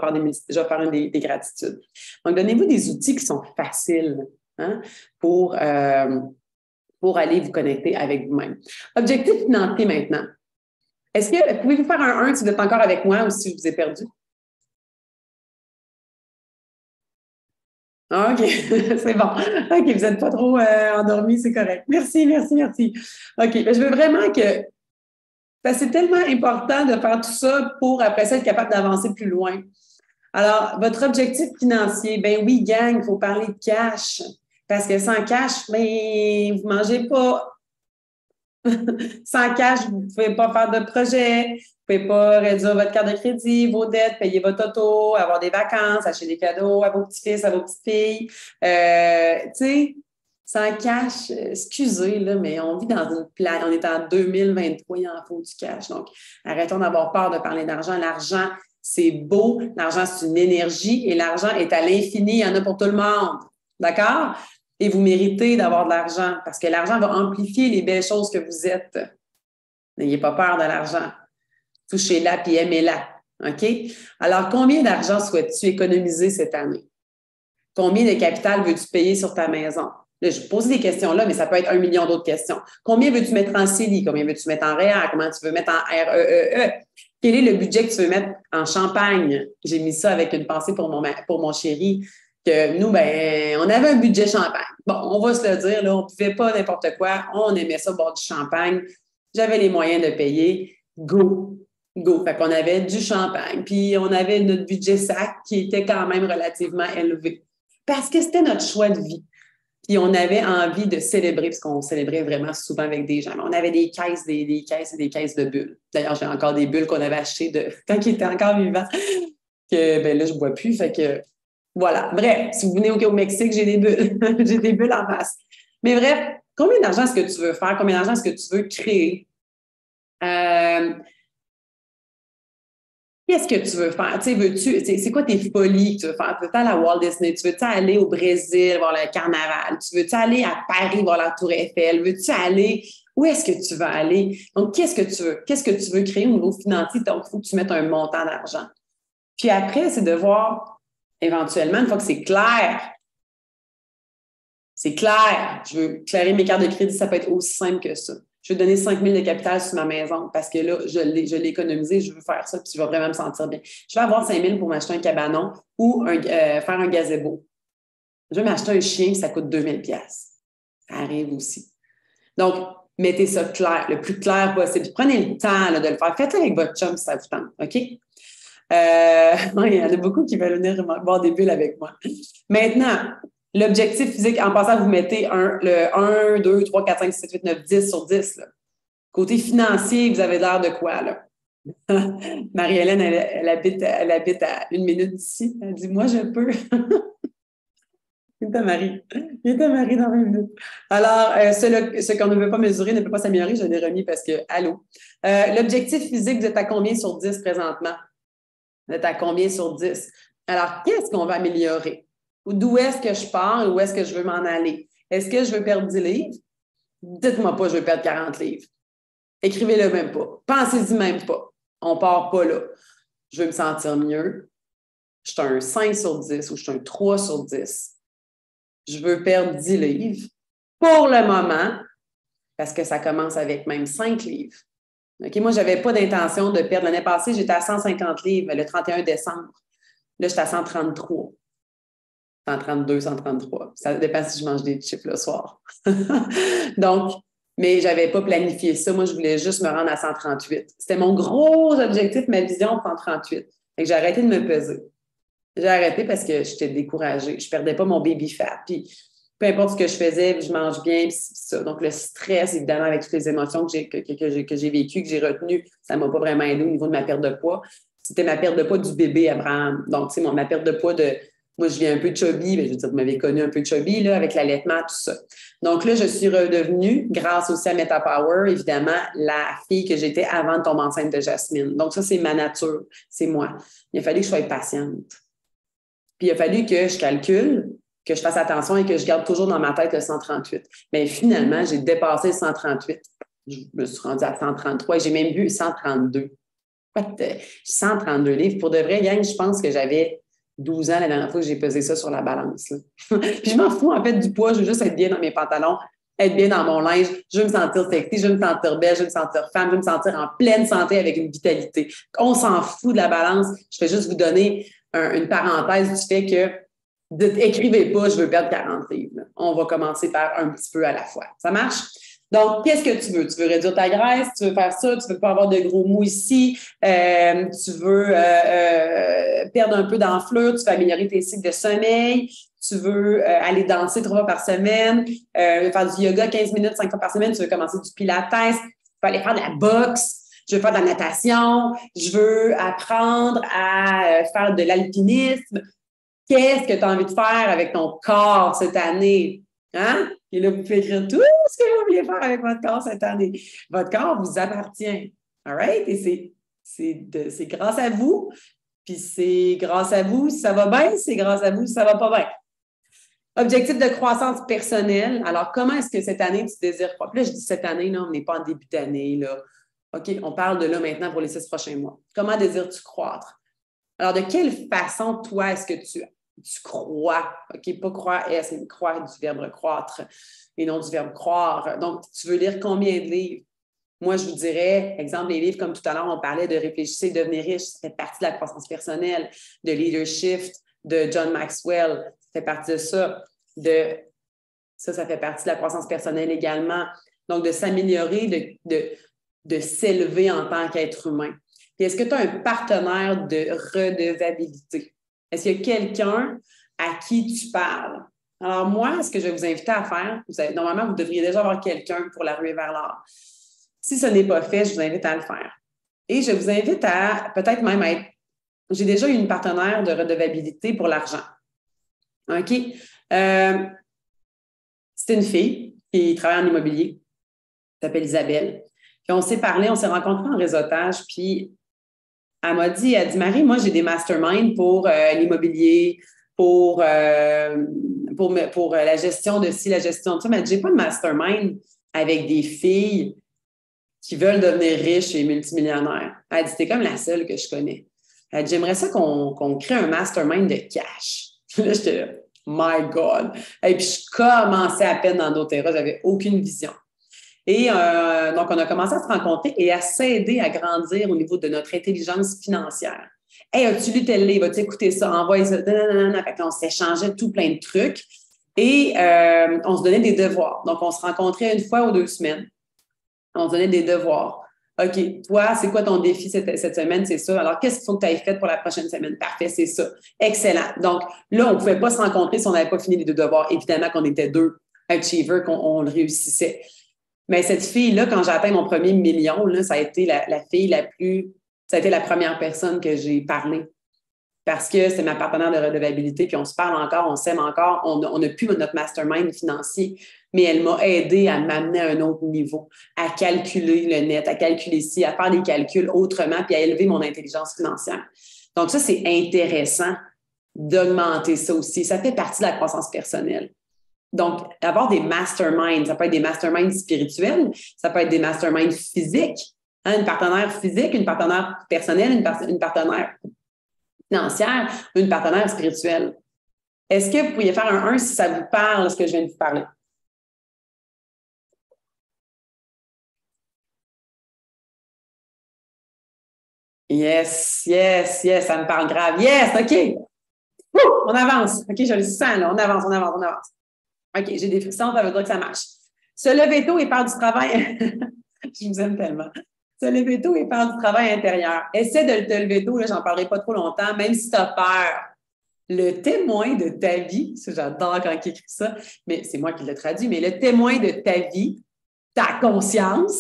faire des gratitudes. Donc, donnez-vous des outils qui sont faciles hein, pour aller vous connecter avec vous-même. Objectif financier maintenant. Pouvez-vous faire un 1 si vous êtes encore avec moi ou si je vous ai perdu? Ah, OK, c'est bon. OK, vous n'êtes pas trop endormi, c'est correct. Merci, merci, merci. OK, je veux vraiment que c'est tellement important de faire tout ça pour après ça être capable d'avancer plus loin. Alors, votre objectif financier, ben oui, gang, il faut parler de cash. Parce que sans cash, ben, vous ne mangez pas. Sans cash, vous ne pouvez pas faire de projet, vous ne pouvez pas réduire votre carte de crédit, vos dettes, payer votre auto, avoir des vacances, acheter des cadeaux à vos petits-fils, à vos petites-filles. Tu sais, sans cash, excusez, là, mais on vit dans une planète, on est en 2023, il en faut du cash. Donc, arrêtons d'avoir peur de parler d'argent. L'argent, c'est beau, l'argent, c'est une énergie et l'argent est à l'infini, il y en a pour tout le monde. D'accord? Et vous méritez d'avoir de l'argent parce que l'argent va amplifier les belles choses que vous êtes. N'ayez pas peur de l'argent. Touchez-la puis aimez-la. OK? Alors, combien d'argent souhaites-tu économiser cette année? Combien de capital veux-tu payer sur ta maison? Là, je pose des questions là, mais ça peut être 1 million d'autres questions. Combien veux-tu mettre en CELI? Combien veux-tu mettre en REER? Comment tu veux mettre en REEE? Quel est le budget que tu veux mettre en champagne? J'ai mis ça avec une pensée pour mon chéri, que nous, ben, on avait un budget champagne. Bon, on va se le dire, là, on ne pouvait pas n'importe quoi. On aimait ça, boire du champagne. J'avais les moyens de payer. Go! Go! Fait qu'on avait du champagne. Puis on avait notre budget sac qui était quand même relativement élevé. Parce que c'était notre choix de vie. Puis on avait envie de célébrer, parce qu'on célébrait vraiment souvent avec des gens. On avait des caisses, des caisses et des caisses de bulles. D'ailleurs, j'ai encore des bulles qu'on avait achetées quand il était encore vivant. Que ben là, je ne bois plus. Fait que voilà. Bref, si vous venez au Mexique, j'ai des bulles. J'ai des bulles en masse. Mais bref, combien d'argent est-ce que tu veux faire? Combien d'argent est-ce que tu veux créer? Qu'est-ce que tu veux faire? Tu sais, c'est quoi tes folies que tu veux faire? Tu veux-tu aller à Walt Disney? Tu veux-tu aller au Brésil voir le carnaval? Tu veux-tu aller à Paris voir la Tour Eiffel? Veux-tu aller? Où est-ce que tu veux aller? Donc, qu'est-ce que tu veux? Qu'est-ce que tu veux créer au niveau financier? Donc, il faut que tu mettes un montant d'argent. Puis après, c'est de voir éventuellement, une fois que c'est clair, je veux clairer mes cartes de crédit, ça peut être aussi simple que ça. Je veux donner 5 000 de capital sur ma maison parce que là, je l'ai économisé, je veux faire ça, puis je vais vraiment me sentir bien. Je vais avoir 5 000 pour m'acheter un cabanon ou faire un gazebo. Je vais m'acheter un chien, ça coûte 2 000 $. Ça arrive aussi. Donc, mettez ça clair, le plus clair possible. Prenez le temps là, de le faire. Faites-le avec votre chum si ça vous tente, OK? Il y en a beaucoup qui veulent venir boire des bulles avec moi. Maintenant, l'objectif physique, en passant, vous mettez le 1, 2, 3, 4, 5, 6, 7, 8, 9, 10 sur 10. Là. Côté financier, vous avez l'air de quoi, là? Marie-Hélène, elle habite à 1 minute d'ici. Elle dit, moi, je peux. Il est ta Marie dans 20 minutes. Alors, ce qu'on ne veut pas mesurer ne peut pas s'améliorer. Je l'ai remis parce que, allô. L'objectif physique, vous êtes à combien sur 10 présentement? Vous êtes à combien sur 10? Alors, qu'est-ce qu'on va améliorer? D'où est-ce que je pars et où est-ce que je veux m'en aller? Est-ce que je veux perdre 10 livres? Dites-moi pas, je veux perdre 40 livres. Écrivez-le même pas. Pensez-y même pas. On part pas là. Je veux me sentir mieux. Je suis un 5 sur 10 ou je suis un 3 sur 10. Je veux perdre 10 livres pour le moment parce que ça commence avec même 5 livres. OK, moi, je n'avais pas d'intention de perdre. L'année passée, j'étais à 150 livres le 31 décembre. Là, j'étais à 133. 132, 133. Ça dépend si je mange des chips le soir. Donc, mais je n'avais pas planifié ça. Moi, je voulais juste me rendre à 138. C'était mon gros objectif, ma vision, 138. Fait que j'ai arrêté de me peser. J'ai arrêté parce que j'étais découragée. Je ne perdais pas mon baby fat. Puis, peu importe ce que je faisais, je mange bien, puis ça. Donc, le stress, évidemment, avec toutes les émotions que j'ai vécues, que j'ai retenues, ça ne m'a pas vraiment aidé au niveau de ma perte de poids. C'était ma perte de poids du bébé Abraham. Donc, tu sais, ma perte de poids de Moi, je viens un peu chubby, je veux dire, vous m'avez connu un peu chubby, là, avec l'allaitement, tout ça. Donc là, je suis redevenue, grâce aussi à MetaPower, évidemment, la fille que j'étais avant de tomber enceinte de Jasmine. Donc ça, c'est ma nature, c'est moi. Il a fallu que je sois patiente. Puis il a fallu que je calcule, que je fasse attention et que je garde toujours dans ma tête le 138. Mais finalement, j'ai dépassé le 138. Je me suis rendue à 133 et j'ai même vu 132. 132 livres. Pour de vrai, gang, je pense que j'avais 12 ans la dernière fois que j'ai pesé ça sur la balance. Puis je m'en fous, en fait, du poids. Je veux juste être bien dans mes pantalons, être bien dans mon linge. Je veux me sentir sexy, je veux me sentir belle, je veux me sentir femme, je veux me sentir en pleine santé avec une vitalité. On s'en fout de la balance. Je vais juste vous donner une parenthèse du fait que écrivez pas, je veux perdre 40 livres. Là. On va commencer par un petit peu à la fois. Ça marche? Donc, qu'est-ce que tu veux? Tu veux réduire ta graisse, tu veux faire ça, tu veux pas avoir de gros mous ici, tu veux perdre un peu d'enflure, tu veux améliorer tes cycles de sommeil, tu veux aller danser 3 fois par semaine, faire du yoga 15 minutes 5 fois par semaine, tu veux commencer du pilates, tu veux aller faire de la boxe, je veux faire de la natation, je veux apprendre à faire de l'alpinisme. Qu'est-ce que tu as envie de faire avec ton corps cette année? Hein? Et là, vous pouvez écrire tout ce que vous voulez faire avec votre corps cette année. Votre corps vous appartient. All right? Et c'est grâce à vous. Puis c'est grâce à vous si ça va bien, c'est grâce à vous si ça va pas bien. Objectif de croissance personnelle. Alors, comment est-ce que cette année, tu désires croître? Là, je dis cette année, là, on n'est pas en début d'année. Là. OK, on parle de là maintenant pour les 6 prochains mois. Comment désires-tu croître? Alors, de quelle façon, toi, est-ce que tu crois, OK, pas croire S, mais croire du verbe croître et non du verbe croire. Donc, tu veux lire combien de livres? Moi, je vous dirais, exemple, les livres, comme tout à l'heure, on parlait de Réfléchissez et devenir riche, ça fait partie de la croissance personnelle, de Leadership de John Maxwell, ça fait partie de ça. Ça fait partie de la croissance personnelle également. Donc, de s'améliorer, de s'élever en tant qu'être humain. Puis, est-ce que tu as un partenaire de redevabilité? Est-ce qu'il y a quelqu'un à qui tu parles? Alors, moi, ce que je vais vous inviter à faire, normalement, vous devriez déjà avoir quelqu'un pour la ruée vers l'or. Si ce n'est pas fait, je vous invite à le faire. Et je vous invite à peut-être même être... J'ai déjà eu une partenaire de redevabilité pour l'argent. OK? C'est une fille qui travaille en immobilier. Elle s'appelle Isabelle. Puis on s'est parlé, on s'est rencontrés en réseautage, puis elle m'a dit, Marie, moi, j'ai des masterminds pour l'immobilier, pour la gestion de ci, la gestion de ça. Mais j'ai pas de mastermind avec des filles qui veulent devenir riches et multimillionnaires. Elle dit, t'es comme la seule que je connais. Elle dit, j'aimerais ça qu'on crée un mastermind de cash. Là, j'étais là, my God. Et puis, je commençais à peine dans doTERRA, j'avais aucune vision. Et donc, on a commencé à se rencontrer et à s'aider à grandir au niveau de notre intelligence financière. Hey, as-tu lu tel livre? As-tu écouté ça? Envoie ça. On s'échangeait tout plein de trucs et on se donnait des devoirs. Donc, on se rencontrait 1 fois ou 2 semaines. On se donnait des devoirs. OK, toi, c'est quoi ton défi cette semaine? C'est ça. Alors, qu'est-ce qu'il faut que tu aies fait pour la prochaine semaine? Parfait, c'est ça. Excellent. Donc, là, on ne pouvait pas se rencontrer si on n'avait pas fini les 2 devoirs. Évidemment qu'on était 2 achievers, qu'on le réussissait. Mais cette fille-là, quand j'ai atteint mon premier million, là, ça a été la fille ça a été la première personne que j'ai parlé. Parce que c'est ma partenaire de redevabilité, puis on se parle encore, on s'aime encore, on n'a plus notre mastermind financier, mais elle m'a aidé à m'amener à un autre niveau, à calculer le net, à calculer ci, à faire des calculs autrement, puis à élever mon intelligence financière. Donc ça, c'est intéressant d'augmenter ça aussi. Ça fait partie de la croissance personnelle. Donc, avoir des masterminds, ça peut être des masterminds spirituels, ça peut être des masterminds physiques, hein, une partenaire physique, une partenaire personnelle, une partenaire financière, une partenaire spirituelle. Est-ce que vous pourriez faire un 1 si ça vous parle, ce que je viens de vous parler? Yes, yes, yes, ça me parle grave. Yes, OK. On avance. OK, je le sens, là. On avance. OK, j'ai des frictions, ça veut dire que ça marche. Se lever tôt et faire du travail. Je vous aime tellement. Se lever tôt et faire du travail intérieur. Essaie de te lever tôt, là, j'en parlerai pas trop longtemps, même si tu as peur. Le témoin de ta vie, ça, j'adore quand il écrit ça, mais c'est moi qui le traduis, mais le témoin de ta vie, ta conscience,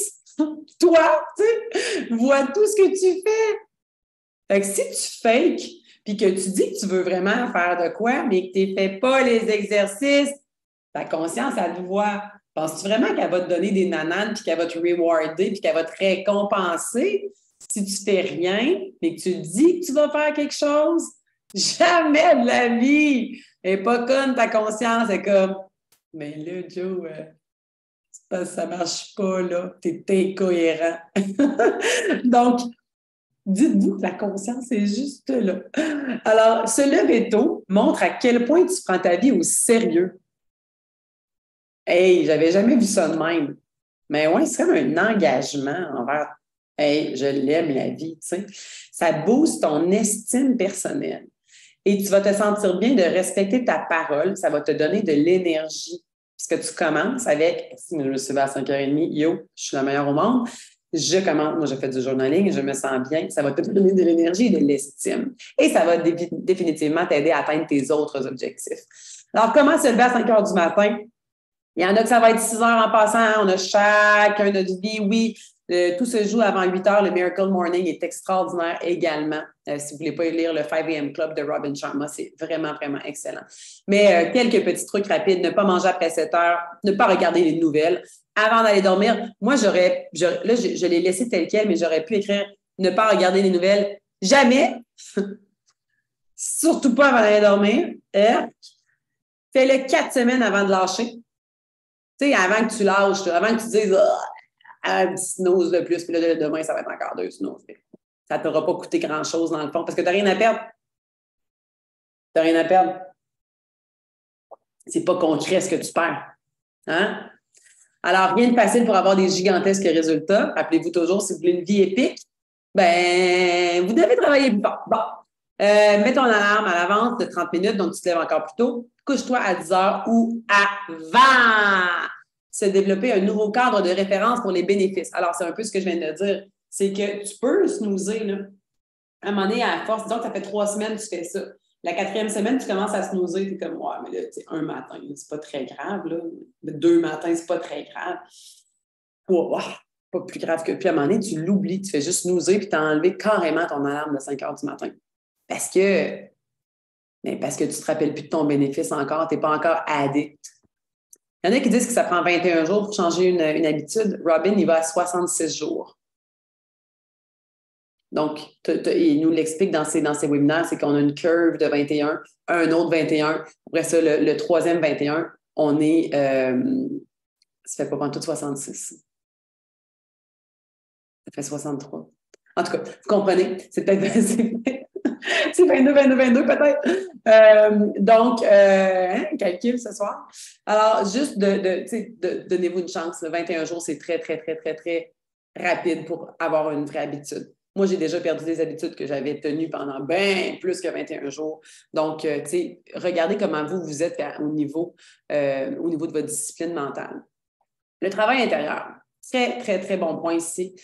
toi, tu sais, vois tout ce que tu fais. Fait que si tu fakes, puis que tu dis que tu veux vraiment faire de quoi, mais que tu ne fais pas les exercices, ta conscience, elle te voit. Penses-tu vraiment qu'elle va te donner des nananes, puis qu'elle va te rewarder, puis qu'elle va te récompenser si tu fais rien, mais que tu dis que tu vas faire quelque chose? Jamais de la vie! Elle n'est pas conne, ta conscience. Elle est comme, mais là, Joe, ça ne marche pas, là. Tu es incohérent. Donc, dites-vous que la conscience est juste là. Alors, se lever tôt montre à quel point tu prends ta vie au sérieux. Hey, j'avais jamais vu ça de même. Mais ouais, c'est comme un engagement envers. Hey, je l'aime, la vie, tu sais. Ça booste ton estime personnelle. Et tu vas te sentir bien de respecter ta parole. Ça va te donner de l'énergie. Puisque tu commences avec, si je me suis levée à 5h30, yo, je suis la meilleure au monde. Je commence, moi, je fais du journaling, je me sens bien. Ça va te donner de l'énergie et de l'estime. Et ça va définitivement t'aider à atteindre tes autres objectifs. Alors, comment se lever à 5h du matin? Il y en a que ça va être 6h en passant. On a chacun notre vie. Oui, tout se joue avant 8h. Le Miracle Morning est extraordinaire également. Si vous ne voulez pas lire le 5 a.m. Club de Robin Sharma, c'est vraiment, vraiment excellent. Mais quelques petits trucs rapides. Ne pas manger après 7h. Ne pas regarder les nouvelles. Avant d'aller dormir, moi, je l'ai laissé tel quel, mais j'aurais pu écrire ne pas regarder les nouvelles. Jamais. Surtout pas avant d'aller dormir. Fais-le 4 semaines avant de lâcher. Tu sais, avant que tu lâches, avant que tu dises un petit snooze de plus, puis là, demain, ça va être encore 2 snooze. Ça ne t'aura pas coûté grand-chose dans le fond, parce que tu n'as rien à perdre. Tu n'as rien à perdre. C'est pas concret ce que tu perds. Hein? Alors, rien de facile pour avoir des gigantesques résultats. Rappelez-vous toujours, si vous voulez une vie épique, ben, vous devez travailler plus fort. Bon. Mets ton alarme à l'avance de 30 minutes, donc tu te lèves encore plus tôt. Couche-toi à 10h ou avant. Se développer un nouveau cadre de référence pour les bénéfices. Alors, c'est un peu ce que je viens de dire. C'est que tu peux snoozer, là. À un moment donné, à force, disons que ça fait 3 semaines que tu fais ça. La 4e semaine, tu commences à snoozer, tu es comme, ouais, mais là, tu sais, un matin, c'est pas très grave, là. 2 matins, c'est pas très grave. Wow, pas plus grave que. Puis à un moment donné, tu l'oublies, tu fais juste snoozer, puis tu as enlevé carrément ton alarme de 5h du matin. Parce que tu ne te rappelles plus de ton bénéfice encore, tu n'es pas encore addict. Il y en a qui disent que ça prend 21 jours pour changer une habitude. Robin, il va à 66 jours. Donc, il nous l'explique dans ses webinaires, c'est qu'on a une curve de 21, un autre 21. Après ça, le troisième 21, on est... ça fait pas tout 66. Ça fait 63. En tout cas, vous comprenez, c'est peut-être... C'est 22, 22, 22 peut-être. Donc, calcul ce soir. Alors, juste donnez-vous une chance. Le 21 jours, c'est très, très, très, très, très rapide pour avoir une vraie habitude. Moi, j'ai déjà perdu des habitudes que j'avais tenues pendant bien plus que 21 jours. Donc, regardez comment vous êtes au niveau de votre discipline mentale. Le travail intérieur. Très, très, très bon point ici.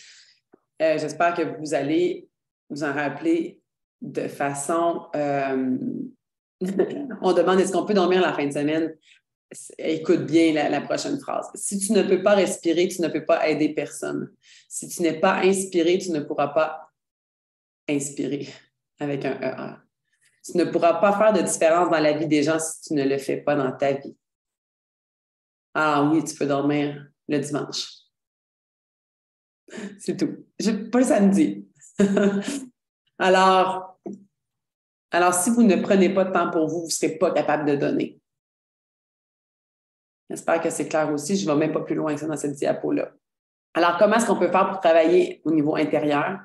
J'espère que vous allez vous en rappeler de façon... on demande est-ce qu'on peut dormir la fin de semaine? Écoute bien la prochaine phrase. Si tu ne peux pas respirer, tu ne peux pas aider personne. Si tu n'es pas inspiré, tu ne pourras pas inspirer avec un ER. Tu ne pourras pas faire de différence dans la vie des gens si tu ne le fais pas dans ta vie. Ah oui, tu peux dormir le dimanche. C'est tout. Pas le samedi. Alors, si vous ne prenez pas de temps pour vous, vous ne serez pas capable de donner. J'espère que c'est clair aussi. Je ne vais même pas plus loin que ça dans cette diapo-là. Alors, comment est-ce qu'on peut faire pour travailler au niveau intérieur?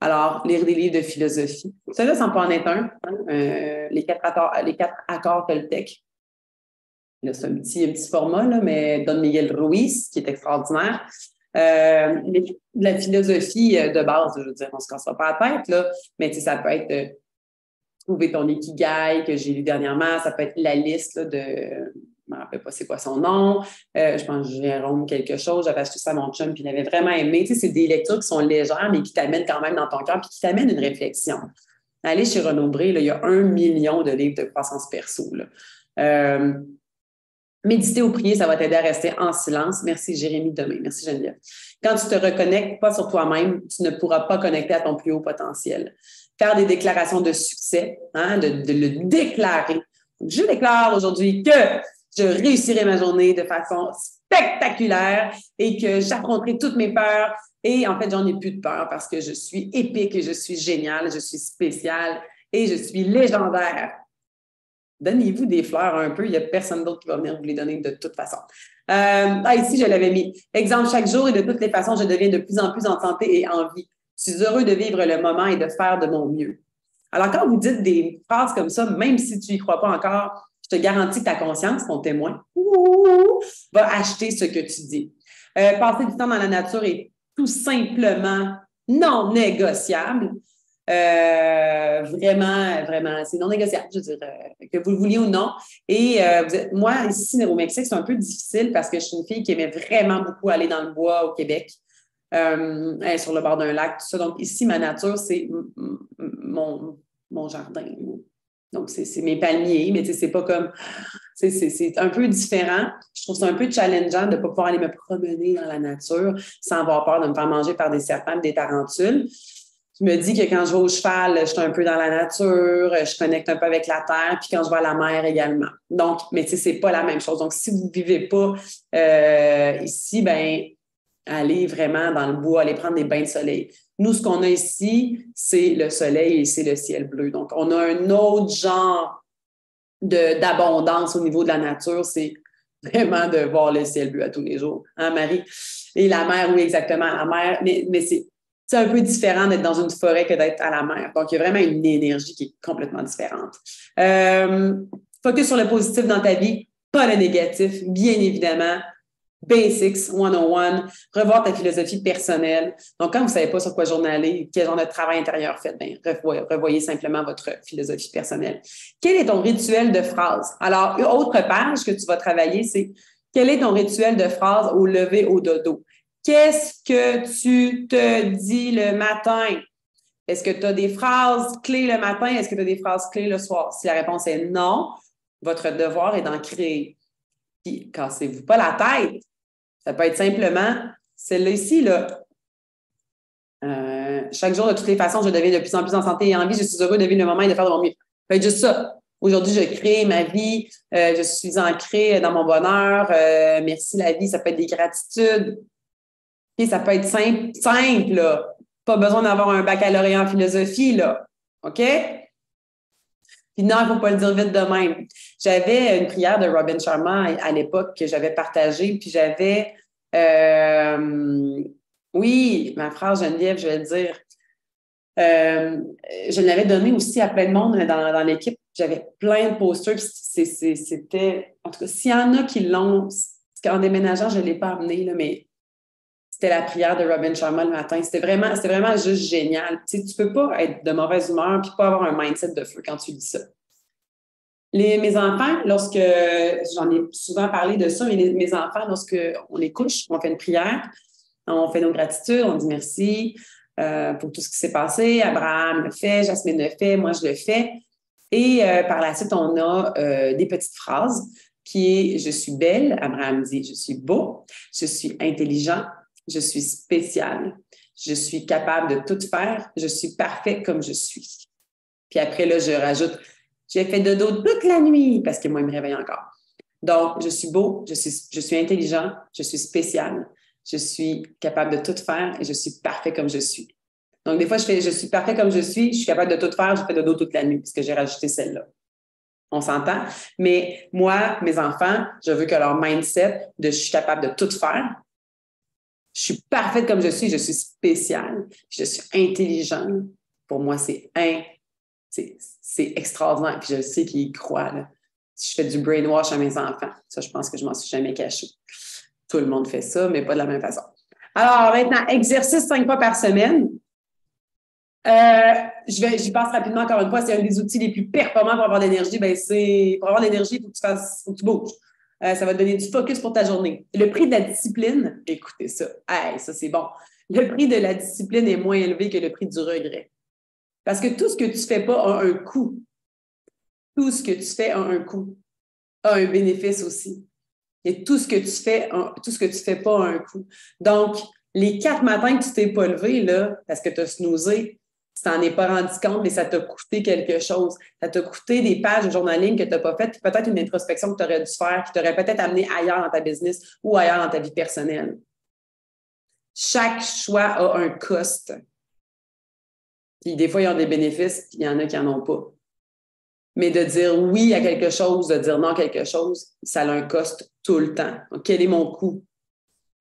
Alors, lire des livres de philosophie. Ça, ça peut en être un. Hein? Les 4 accords Toltec. Là, c'est un petit format, là, mais Don Miguel Ruiz, qui est extraordinaire. De la philosophie de base, je veux dire, on ne se cassera pas la tête, là, mais ça peut être trouver ton ikigai que j'ai lu dernièrement, ça peut être la liste là, de, je ne me rappelle pas c'est quoi son nom, je pense Jérôme quelque chose, j'avais acheté ça à mon chum, puis il avait vraiment aimé. Tu sais, c'est des lectures qui sont légères, mais qui t'amènent quand même dans ton cœur, puis qui t'amènent une réflexion. Allez chez Renaud Bré, là, il y a 1 million de livres de croissance perso. Là. Méditer ou prier, ça va t'aider à rester en silence. Merci Jérémy demain. Merci Geneviève. Quand tu te reconnectes pas sur toi-même, tu ne pourras pas connecter à ton plus haut potentiel. Faire des déclarations de succès, hein, de le déclarer. Je déclare aujourd'hui que je réussirai ma journée de façon spectaculaire et que j'affronterai toutes mes peurs. Et en fait, j'en ai plus de peur parce que je suis épique et je suis géniale, je suis spéciale et je suis légendaire. Donnez-vous des fleurs un peu, il n'y a personne d'autre qui va venir vous les donner de toute façon. Ici, je l'avais mis. Exemple, chaque jour et de toutes les façons, je deviens de plus en plus en santé et en vie. Je suis heureux de vivre le moment et de faire de mon mieux. Alors, quand vous dites des phrases comme ça, même si tu n'y crois pas encore, je te garantis que ta conscience, ton témoin, va acheter ce que tu dis. Passer du temps dans la nature est tout simplement non négociable. Vraiment, c'est non négociable, je veux dire, que vous le vouliez ou non. Et moi, ici, au Mexique, c'est un peu difficile parce que je suis une fille qui aimait vraiment beaucoup aller dans le bois au Québec, sur le bord d'un lac, tout ça. Donc, ici, ma nature, c'est mon jardin. Donc, c'est mes palmiers, mais c'est pas comme... C'est un peu différent. Je trouve ça un peu challengeant de ne pas pouvoir aller me promener dans la nature sans avoir peur de me faire manger par des serpents et des tarentules. Je me dis que quand je vais au cheval, je suis un peu dans la nature, je connecte un peu avec la terre, puis quand je vais à la mer également. Donc, mais tu sais, c'est pas la même chose. Donc, si vous ne vivez pas ici, ben allez vraiment dans le bois, allez prendre des bains de soleil. Nous, ce qu'on a ici, c'est le soleil et c'est le ciel bleu. Donc, on a un autre genre d'abondance au niveau de la nature. C'est vraiment de voir le ciel bleu à tous les jours. Hein, Marie? Et la mer, oui, exactement. La mer, mais c'est un peu différent d'être dans une forêt que d'être à la mer. Donc, il y a vraiment une énergie qui est complètement différente. Focus sur le positif dans ta vie, pas le négatif, bien évidemment. Basics 101, revoir ta philosophie personnelle. Donc, quand vous ne savez pas sur quoi journaler, quel genre de travail intérieur faites, bien, revoyez simplement votre philosophie personnelle. Quel est ton rituel de phrase? Alors, une autre page que tu vas travailler, c'est quel est ton rituel de phrase au lever, au dodo? Qu'est-ce que tu te dis le matin? Est-ce que tu as des phrases clés le matin? Est-ce que tu as des phrases clés le soir? Si la réponse est non, votre devoir est d'en créer. Puis, cassez-vous pas la tête. Ça peut être simplement celle-là ici, là. Chaque jour, de toutes les façons, je deviens de plus en plus en santé et en vie. Je suis heureux de vivre le moment et de faire de mon mieux. Ça peut être juste ça. Aujourd'hui, je crée ma vie. Je suis ancrée dans mon bonheur. Merci la vie. Ça peut être des gratitudes. Et ça peut être simple, là. Pas besoin d'avoir un baccalauréat en philosophie, là. OK? Puis non, il ne faut pas le dire vite de même. J'avais une prière de Robin Sharma à l'époque que j'avais partagée, puis j'avais... oui, ma phrase, Geneviève, je vais le dire. Je l'avais donnée aussi à plein de monde dans l'équipe. J'avais plein de posters. C'était... En tout cas, s'il y en a qui l'ont... En déménageant, je ne l'ai pas amené, là, mais c'était la prière de Robin Sharma le matin. C'était vraiment juste génial. Tu sais, tu peux pas être de mauvaise humeur puis pas avoir un mindset de feu quand tu dis ça. Mes enfants, lorsque, j'en ai souvent parlé de ça, mais mes enfants, lorsqu'on les couche, on fait une prière, on fait nos gratitudes, on dit merci pour tout ce qui s'est passé. Abraham le fait, Jasmine le fait, moi je le fais. Et par la suite, on a des petites phrases qui est « Je suis belle ». Abraham dit « Je suis beau ». « Je suis intelligent ». Je suis spécial. Je suis capable de tout faire. Je suis parfait comme je suis. Puis après, là, je rajoute, j'ai fait dodo toute la nuit parce que moi, il me réveille encore. Donc, je suis beau, je suis intelligent, je suis spécial. Je suis capable de tout faire et je suis parfait comme je suis. Donc, des fois, je suis parfait comme je suis capable de tout faire, je fais dodo toute la nuit parce que j'ai rajouté celle-là. On s'entend? Mais moi, mes enfants, je veux que leur mindset de je suis capable de tout faire. Je suis parfaite comme je suis spéciale, je suis intelligente. Pour moi, c'est extraordinaire. Puis je sais qu'ils y croient. Là. Si je fais du brainwash à mes enfants, ça, je pense que je m'en suis jamais cachée. Tout le monde fait ça, mais pas de la même façon. Alors, maintenant, exercice 5 fois par semaine. J'y passe rapidement encore une fois. C'est un des outils les plus performants pour avoir de l'énergie. Pour avoir de l'énergie, il faut que tu bouges. Ça va te donner du focus pour ta journée. Le prix de la discipline, écoutez ça. Hey, ça, c'est bon. Le prix de la discipline est moins élevé que le prix du regret. Parce que tout ce que tu ne fais pas a un coût. Tout ce que tu fais a un coût, a un bénéfice aussi. Et tout ce que tu fais pas un coup. Donc, les 4 matins que tu t'es pas levé, là, parce que tu as snoozé, tu t'en es pas rendu compte, mais ça t'a coûté quelque chose. Ça t'a coûté des pages de journaling que tu n'as pas faites, puis peut-être une introspection que tu aurais dû faire, qui t'aurait peut-être amené ailleurs dans ta business ou ailleurs dans ta vie personnelle. Chaque choix a un cost. Puis des fois, ils ont des bénéfices, puis il y en a qui n'en ont pas. Mais de dire oui à quelque chose, de dire non à quelque chose, ça a un cost tout le temps. Donc, quel est mon coût?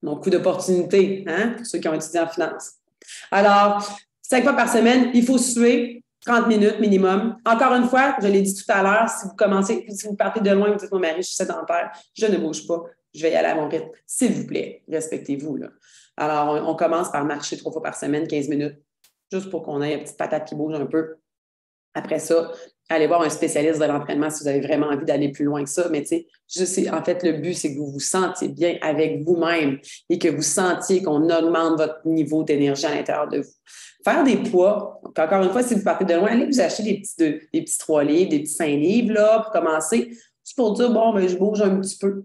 Mon coût d'opportunité, hein, pour ceux qui ont étudié en finance. Alors, 5 fois par semaine, il faut suer 30 minutes minimum. Encore une fois, je l'ai dit tout à l'heure, si vous partez de loin, vous dites, mon mari, je suis sédentaire, je ne bouge pas, je vais y aller à mon rythme. S'il vous plaît, respectez-vous, là. Alors, on commence par marcher 3 fois par semaine, 15 minutes, juste pour qu'on ait une petite patate qui bouge un peu. Après ça, allez voir un spécialiste de l'entraînement si vous avez vraiment envie d'aller plus loin que ça. Mais tu sais, en fait, le but, c'est que vous vous sentiez bien avec vous-même et que vous sentiez qu'on augmente votre niveau d'énergie à l'intérieur de vous. Faire des poids, donc encore une fois, si vous partez de loin, allez vous acheter des petits 3 livres, des petits 5 livres, là, pour commencer. Juste pour dire, bon, ben, je bouge un petit peu.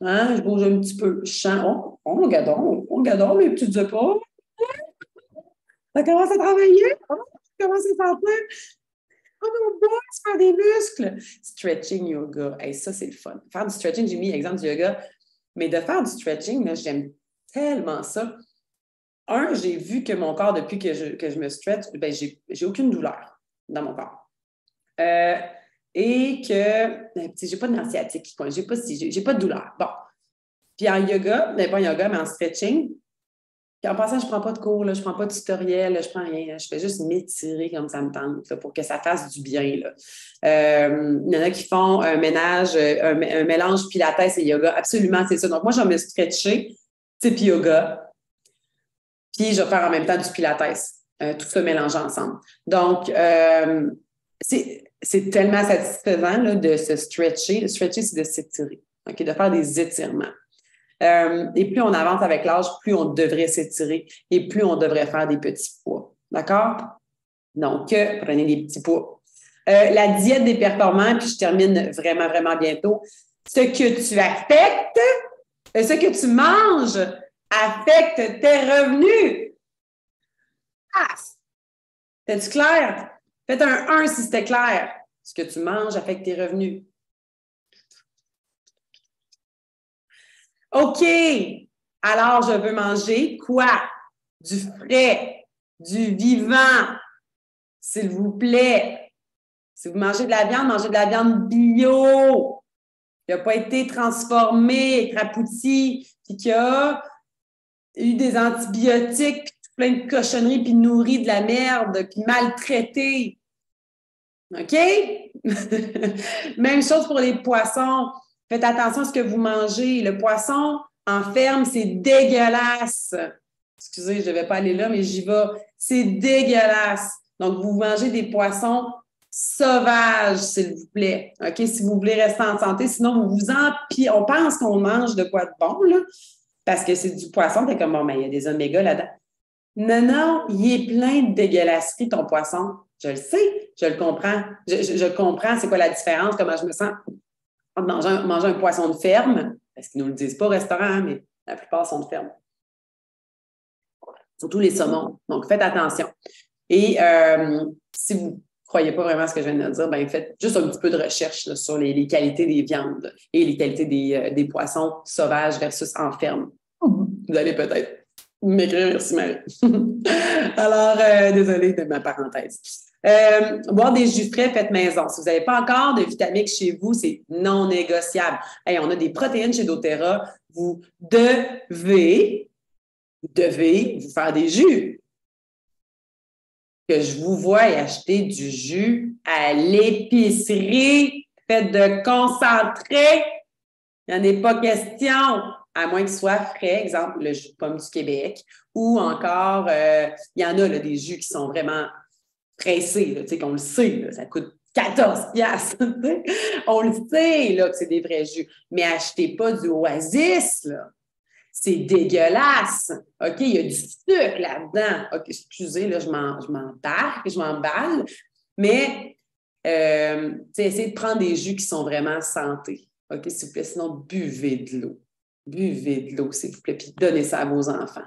Hein? Je bouge un petit peu. Je sens, regardons, mes petites épaules. Ça commence à travailler. Ça commence à sentir. Oh mon boy, faire des muscles! Stretching yoga. Hey, ça, c'est le fun. Faire du stretching, j'ai mis l'exemple du yoga, mais de faire du stretching, là, j'aime tellement ça. J'ai vu que mon corps, depuis que je me stretch, ben, j'ai aucune douleur dans mon corps. Et que, j'ai pas de nerf sciatique, j'ai pas de douleur. Bon. Puis en yoga, pas en yoga, mais en stretching, puis en passant, je ne prends pas de cours, là, je ne prends pas de tutoriel, là, je ne prends rien. Là, je fais juste m'étirer comme ça me tente là, pour que ça fasse du bien. Là. Il y en a qui font un mélange pilates et yoga. Absolument, c'est ça. Donc, moi, je vais me stretcher, type yoga, puis je vais faire en même temps du pilates. Tout ça mélangé ensemble. Donc, c'est tellement satisfaisant là, de se stretcher. Le stretcher, c'est de s'étirer, okay, de faire des étirements. Et plus on avance avec l'âge, plus on devrait s'étirer et plus on devrait faire des petits poids. D'accord? Donc, prenez des petits poids. La diète des performants, puis je termine vraiment, vraiment bientôt. Ce que tu affectes, ce que tu manges affecte tes revenus. Ah! C'est-tu clair? Faites un 1 si c'était clair. Ce que tu manges affecte tes revenus. OK. Alors, je veux manger quoi? Du frais, du vivant, s'il vous plaît. Si vous mangez de la viande, mangez de la viande bio. Qui n'a pas été transformée, écrapoutie, puis qui a eu des antibiotiques, puis plein de cochonneries, puis nourri de la merde, puis maltraité. OK? Même chose pour les poissons. Faites attention à ce que vous mangez. Le poisson en ferme, c'est dégueulasse. Excusez, je ne devais pas aller là, mais j'y vais. C'est dégueulasse. Donc, vous mangez des poissons sauvages, s'il vous plaît. OK? Si vous voulez rester en santé, sinon, on pense qu'on mange de quoi de bon, là, parce que c'est du poisson. T'es comme, bon, mais il y a des oméga là-dedans. Non, il est plein de dégueulasseries, ton poisson. Je le sais, je le comprends. Je comprends c'est quoi la différence, comment je me sens en mangeant un poisson de ferme, parce qu'ils ne nous le disent pas au restaurant, hein, mais la plupart sont de ferme. Surtout les saumons. Donc, faites attention. Et si vous ne croyez pas vraiment à ce que je viens de dire, ben, faites juste un petit peu de recherche là, sur les qualités des viandes et les qualités des poissons sauvages versus en ferme. Vous allez peut-être m'écrire, merci Marie. Alors, désolée de ma parenthèse. Boire des jus frais faits maison. Si vous n'avez pas encore de Vitamix chez vous, c'est non négociable. Hey, on a des protéines chez doTERRA. Vous devez vous faire des jus. Que je vous vois acheter du jus à l'épicerie, fait de concentré. Il n'y en a pas question, à moins qu'il soit frais, exemple le jus de pomme du Québec, ou encore, il y en a là, des jus qui sont vraiment pressés, là, qu'on le sait, là, ça coûte 14 piastres. On le sait là, que c'est des vrais jus, mais achetez pas du Oasis, là. C'est dégueulasse. OK, il y a du sucre là-dedans. OK, excusez, là, je m'emballe. Mais, essayez de prendre des jus qui sont vraiment santé. OK, s'il vous plaît, sinon, buvez de l'eau. Buvez de l'eau, s'il vous plaît, puis donnez ça à vos enfants.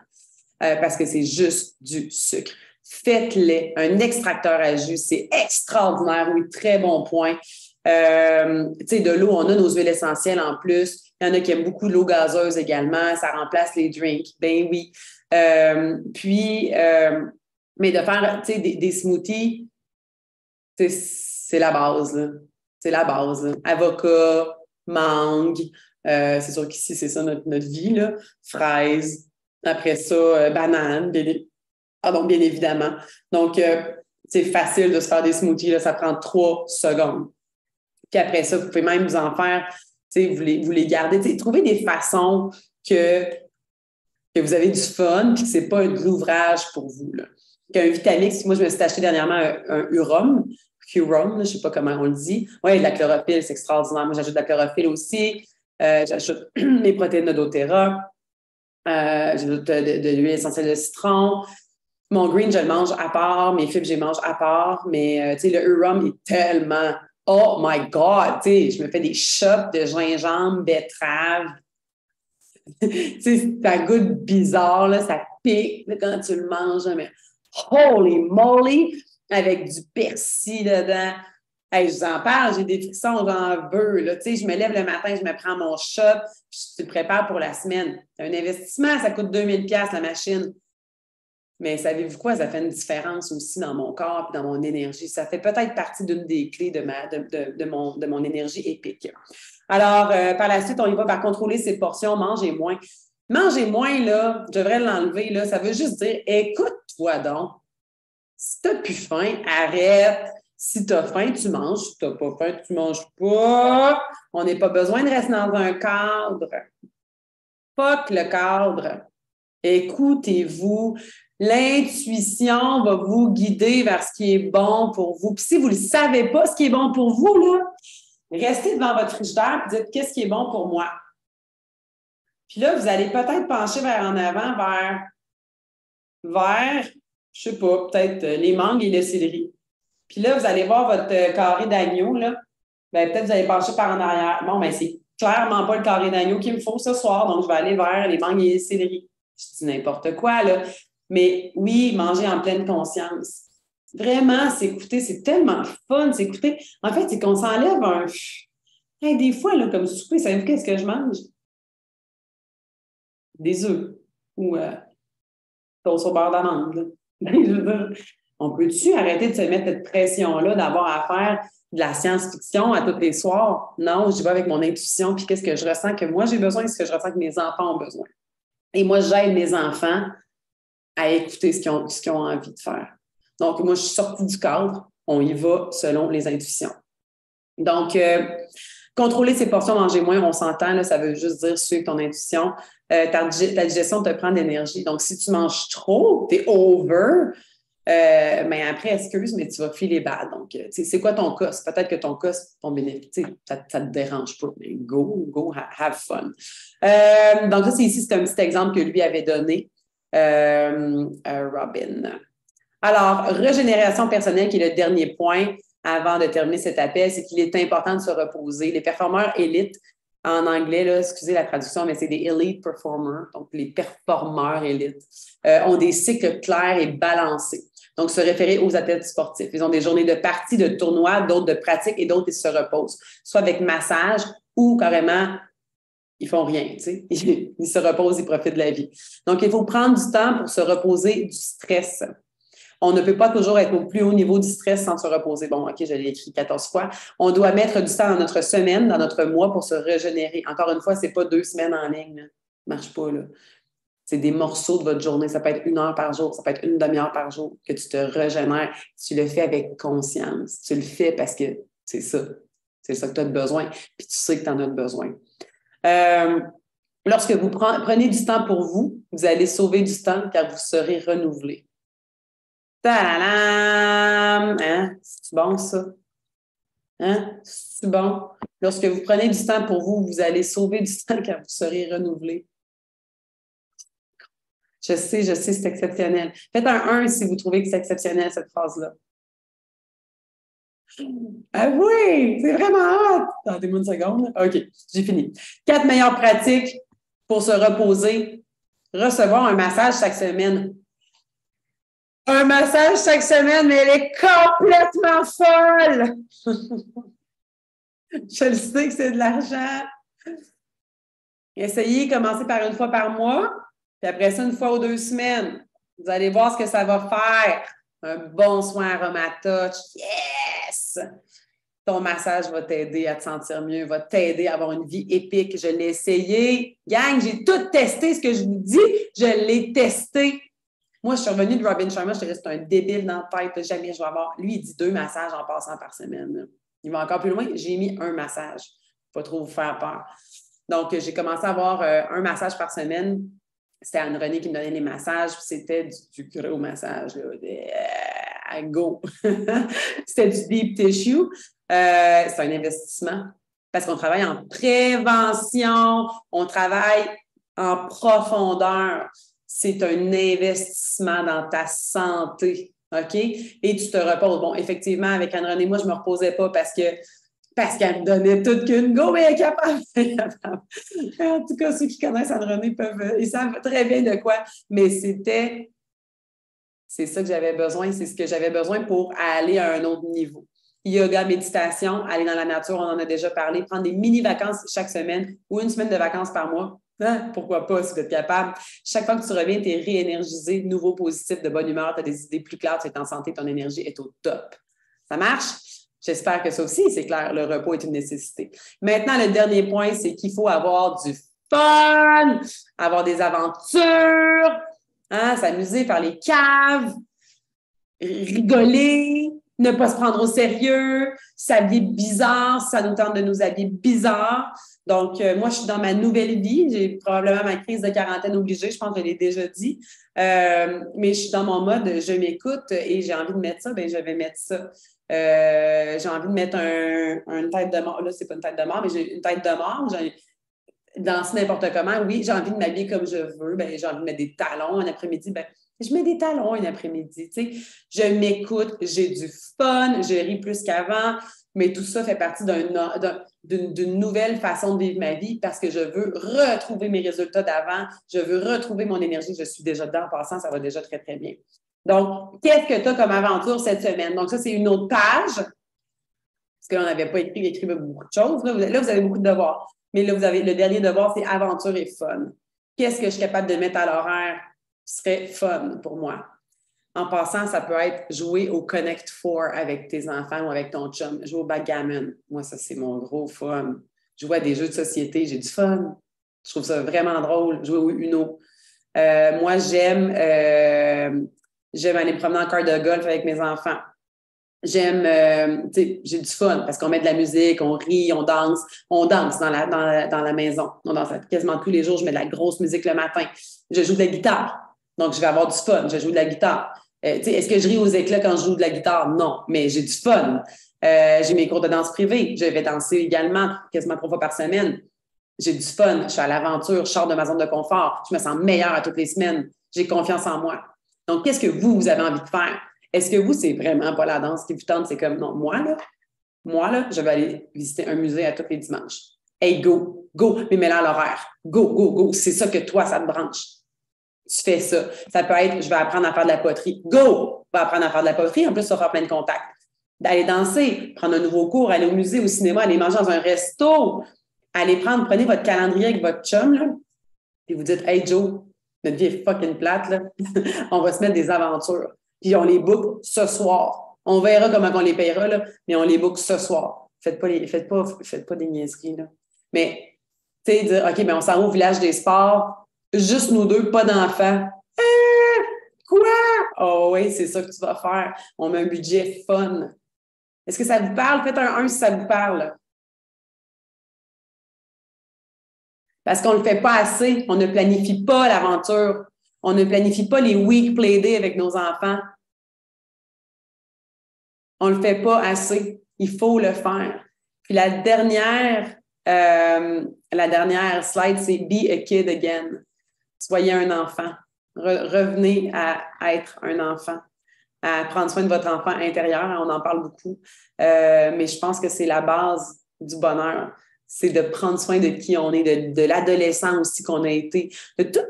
Parce que c'est juste du sucre. Faites-les. Un extracteur à jus, c'est extraordinaire. Oui, très bon point. Tu sais, de l'eau, on a nos huiles essentielles en plus. Il y en a qui aiment beaucoup l'eau gazeuse également. Ça remplace les drinks. Ben oui. Mais de faire, tu sais, des smoothies, c'est la base, là. C'est la base, là. Avocat, mangue. C'est sûr qu'ici, c'est ça notre vie, là. Fraises. Après ça, banane, bien évidemment. Donc, c'est facile de se faire des smoothies, là, ça prend 3 secondes. Puis après ça, vous pouvez même vous en faire, vous les gardez. Trouvez des façons que vous avez du fun puis que c'est pas de l'ouvrage pour vous. Là. Un Vitamix, moi, je me suis acheté dernièrement un Hurom, je ne sais pas comment on le dit. Oui, de la chlorophylle, c'est extraordinaire. Moi, j'ajoute de la chlorophylle aussi. J'ajoute mes protéines de doTERRA. J'ajoute de l'huile essentielle de citron. Mon green, je le mange à part. Mes fibres, je les mange à part. Mais, le Hurom est tellement... Oh my God! Je me fais des shots de gingembre, betterave. Ça goûte bizarre, là, ça pique quand tu le manges. Mais holy moly! Avec du persil dedans. Hey, je vous en parle, j'ai des frissons, j'en veux. Là. Je me lève le matin, je me prends mon shot, puis je le prépare pour la semaine. C'est un investissement, ça coûte 2000$ la machine. Mais savez-vous quoi? Ça fait une différence aussi dans mon corps et dans mon énergie. Ça fait peut-être partie d'une des clés de mon énergie épique. Alors, par la suite, on y va par contrôler ses portions, manger moins. Manger moins, là, je devrais l'enlever, là, ça veut juste dire écoute-toi donc. Si tu n'as plus faim, arrête. Si tu as faim, tu manges. Si tu n'as pas faim, tu ne manges pas. On n'a pas besoin de rester dans un cadre. Fuck le cadre. Écoutez-vous. L'intuition va vous guider vers ce qui est bon pour vous. Puis si vous ne savez pas ce qui est bon pour vous, là, restez devant votre frigidaire et dites qu'est-ce qui est bon pour moi. Puis là, vous allez peut-être pencher vers en avant, vers je ne sais pas, peut-être les mangues et le céleri. Puis là, vous allez voir votre carré d'agneau, là. Bien, peut-être vous allez pencher par en arrière. Bon, bien, c'est clairement pas le carré d'agneau qu'il me faut ce soir, donc je vais aller vers les mangues et le céleri. Je dis n'importe quoi, là. Mais oui, manger en pleine conscience. Vraiment, s'écouter, c'est tellement fun, s'écouter. En fait, c'est qu'on s'enlève un... Hey, des fois, là, comme souper, savez-vous qu'est-ce que je mange? Des œufs. Ou toast au beurre d'amande, je veux dire, on peut-tu arrêter de se mettre cette pression-là d'avoir à faire de la science-fiction à tous les soirs? Non, j'y vais avec mon intuition, puis qu'est-ce que je ressens que moi j'ai besoin et ce que je ressens que mes enfants ont besoin. Et moi, j'aide mes enfants à écouter ce qu'ils ont envie de faire. Donc, moi, je suis sortie du cadre, on y va selon les intuitions. Donc, contrôler ses portions, manger moins, on s'entend, là, ça veut juste dire suivre ton intuition. Ta digestion te prend de l'énergie. Donc, si tu manges trop, tu es over, mais après, excuse, mais tu vas filer bad. Donc, c'est quoi ton cas? Peut-être que ton cas, ton bénéfice, ça ne te dérange pas, mais go, have fun. Donc, ça, c'est un petit exemple que lui avait donné, Robin. Alors, régénération personnelle, qui est le dernier point avant de terminer cet appel, c'est qu'il est important de se reposer. Les performeurs élites, en anglais, là, excusez la traduction, mais c'est des elite performers, donc les performeurs élites, ont des cycles clairs et balancés. Donc, se référer aux athlètes sportifs. Ils ont des journées de parties, de tournois, d'autres de pratiques et d'autres, ils se reposent, soit avec massage ou carrément, ils font rien, tu sais. Ils se reposent, ils profitent de la vie. Donc, il faut prendre du temps pour se reposer du stress. On ne peut pas toujours être au plus haut niveau du stress sans se reposer. Bon, OK, je l'ai écrit 14 fois. On doit mettre du temps dans notre semaine, dans notre mois pour se régénérer. Encore une fois, ce n'est pas 2 semaines en ligne. Là. Ça ne marche pas, là. C'est des morceaux de votre journée. Ça peut être 1 heure par jour, ça peut être 1 demi-heure par jour que tu te régénères. Tu le fais avec conscience. Tu le fais parce que c'est ça. C'est ça que tu as besoin. Puis tu sais que tu en as besoin. Lorsque vous prenez du temps pour vous, vous allez sauver du temps car vous serez renouvelé. Ta-da-dam! Hein? C'est bon, ça? Hein? C'est bon? Lorsque vous prenez du temps pour vous, vous allez sauver du temps car vous serez renouvelé. Je sais, c'est exceptionnel. Faites un 1 si vous trouvez que c'est exceptionnel, cette phrase-là. Ah oui! C'est vraiment hot! Attendez-moi une seconde. OK, j'ai fini. 4 meilleures pratiques pour se reposer, recevoir un massage chaque semaine. Un massage chaque semaine, mais elle est complètement folle! Je le sais que c'est de l'argent. Essayez, commencez par une fois par mois, puis après ça, une fois ou 2 semaines. Vous allez voir ce que ça va faire. Un bon soin Aromatouch. Yes! Ton massage va t'aider à te sentir mieux, va t'aider à avoir une vie épique. Je l'ai essayé. Gang, j'ai tout testé ce que je vous dis. Je l'ai testé. Moi, je suis revenue de Robin Sharma, je te dis, c'est un débile dans la tête. Jamais je vais avoir. Lui, il dit 2 massages en passant par semaine. Il va encore plus loin. J'ai mis un massage. Pas trop vous faire peur. Donc, j'ai commencé à avoir un massage par semaine. C'était Anne-Renée qui me donnait les massages. C'était du gros massage. Là, go! C'était du deep tissue. C'est un investissement parce qu'on travaille en prévention, on travaille en profondeur. C'est un investissement dans ta santé, OK? Et tu te reposes. Bon, effectivement, avec Anne-Renée, moi, je ne me reposais pas parce qu'elle me donnait toute qu'une go, mais elle est capable. En tout cas, ceux qui connaissent Anne-Renée ils savent très bien de quoi. Mais c'est ça que j'avais besoin, c'est ce que j'avais besoin pour aller à un autre niveau. Yoga, méditation, aller dans la nature, on en a déjà parlé, prendre des mini-vacances chaque semaine ou une semaine de vacances par mois. Hein? Pourquoi pas, si vous êtes capable. Chaque fois que tu reviens, tu es réénergisé, nouveau, positif, de bonne humeur, tu as des idées plus claires, tu es en santé, ton énergie est au top. Ça marche? J'espère que ça aussi, c'est clair, le repos est une nécessité. Maintenant, le dernier point, c'est qu'il faut avoir du fun, avoir des aventures, hein, s'amuser, faire les caves, rigoler, ne pas se prendre au sérieux, s'habiller bizarre, ça nous tente de nous habiller bizarre. Donc, moi, je suis dans ma nouvelle vie. J'ai probablement ma crise de quarantaine obligée, je pense que je l'ai déjà dit. Mais je suis dans mon mode, je m'écoute et j'ai envie de mettre ça, bien, je vais mettre ça. J'ai envie de mettre une tête de mort. Là, c'est pas une tête de mort, mais j'ai une tête de mort. Danser n'importe comment. Oui, j'ai envie de m'habiller comme je veux. Ben, j'ai envie de mettre des talons un après-midi. Ben, je mets des talons un après-midi. Tu sais. Je m'écoute, j'ai du fun, je ris plus qu'avant, mais tout ça fait partie d'une nouvelle façon de vivre ma vie parce que je veux retrouver mes résultats d'avant, je veux retrouver mon énergie. Je suis déjà dedans en passant, ça va déjà très, très bien. Donc, qu'est-ce que tu as comme aventure cette semaine? Donc, ça, c'est une autre page. Parce que là, on n'avait pas écrit beaucoup de choses. Là, vous avez beaucoup de devoirs. Mais là, vous avez le dernier devoir, c'est aventure et fun. Qu'est-ce que je suis capable de mettre à l'horaire qui serait fun pour moi? En passant, ça peut être jouer au Connect Four avec tes enfants ou avec ton chum, jouer au backgammon. Moi, ça, c'est mon gros fun. Jouer à des jeux de société, j'ai du fun. Je trouve ça vraiment drôle, jouer au Uno. Moi, j'aime aller me promener en car de golf avec mes enfants. J'aime, j'ai du fun parce qu'on met de la musique, on rit, on danse dans la maison. On danse quasiment tous les jours, je mets de la grosse musique le matin. Je joue de la guitare, donc je vais avoir du fun, je joue de la guitare. Est-ce que je ris aux éclats quand je joue de la guitare? Non, mais j'ai du fun. J'ai mes cours de danse privée, je vais danser également quasiment 3 fois par semaine. J'ai du fun, je suis à l'aventure, je sors de ma zone de confort, je me sens meilleure à toutes les semaines, j'ai confiance en moi. Donc, qu'est-ce que vous avez envie de faire? Est-ce que vous, c'est vraiment pas la danse qui vous tente? C'est comme, non, moi, là, je vais aller visiter un musée à tous les dimanches. Hey, go, mais mets-la à l'horaire. Go. C'est ça que toi, ça te branche. Tu fais ça. Ça peut être, je vais apprendre à faire de la poterie. Go! Va apprendre à faire de la poterie. En plus, ça va faire plein de contacts. D'aller danser, prendre un nouveau cours, aller au musée, au cinéma, aller manger dans un resto, prenez votre calendrier avec votre chum, là, et vous dites, hey, Joe, notre vie est fucking plate, là. On va se mettre des aventures. Puis on les book ce soir. On verra comment on les payera, là, mais on les book ce soir. Faites pas des niaiseries, là. Mais, tu sais, dire, OK, ben on s'en va au village des sports, juste nous deux, pas d'enfants. Quoi? Oh oui, c'est ça que tu vas faire. On met un budget fun. Est-ce que ça vous parle? Faites un 1 si ça vous parle. Parce qu'on ne le fait pas assez. On ne planifie pas l'aventure. On ne planifie pas les week play day avec nos enfants. On ne le fait pas assez. Il faut le faire. Puis la dernière slide, c'est Be a kid again. Soyez un enfant. Revenez à être un enfant, à prendre soin de votre enfant intérieur. On en parle beaucoup. Mais je pense que c'est la base du bonheur. c'est de prendre soin de qui on est, de l'adolescent aussi qu'on a été, de toutes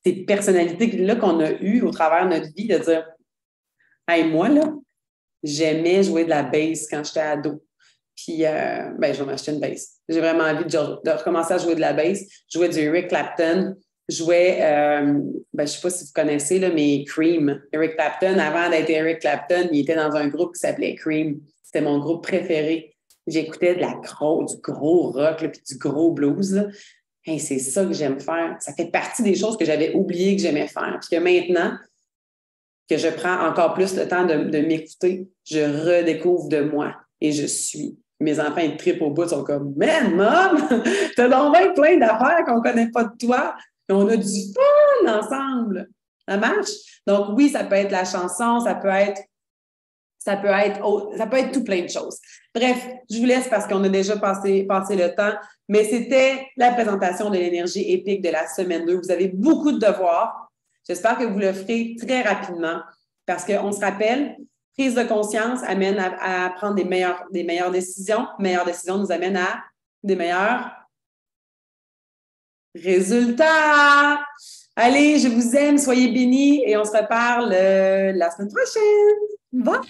ces personnalités-là qu'on a eues au travers de notre vie, de dire, hey, moi, là, j'aimais jouer de la bass quand j'étais ado. Puis, ben, je vais m'acheter une bass. J'ai vraiment envie de recommencer à jouer de la bass. Je jouais du Eric Clapton. Je jouais, ben, je ne sais pas si vous connaissez, là, mais Cream. Eric Clapton, avant d'être Eric Clapton, il était dans un groupe qui s'appelait Cream. C'était mon groupe préféré. J'écoutais du gros rock, là, puis du gros blues. Là. Hey, c'est ça que j'aime faire. Ça fait partie des choses que j'avais oublié que j'aimais faire. Puis que maintenant, que je prends encore plus le temps de m'écouter, je redécouvre de moi et je suis. Mes enfants, ils trippent au bout, ils sont comme « Man, Mom, t'as donc bien plein d'affaires qu'on ne connaît pas de toi. Et on a du fun ensemble. » Ça marche? Donc oui, ça peut être la chanson, ça peut être tout plein de choses. Bref, je vous laisse parce qu'on a déjà passé le temps, mais c'était la présentation de l'énergie épique de la semaine 2. Vous avez beaucoup de devoirs. J'espère que vous le ferez très rapidement parce qu'on se rappelle, prise de conscience amène à prendre des meilleures décisions. Meilleures décisions nous amènent à des meilleurs résultats. Allez, je vous aime, soyez bénis et on se reparle la semaine prochaine. Bye!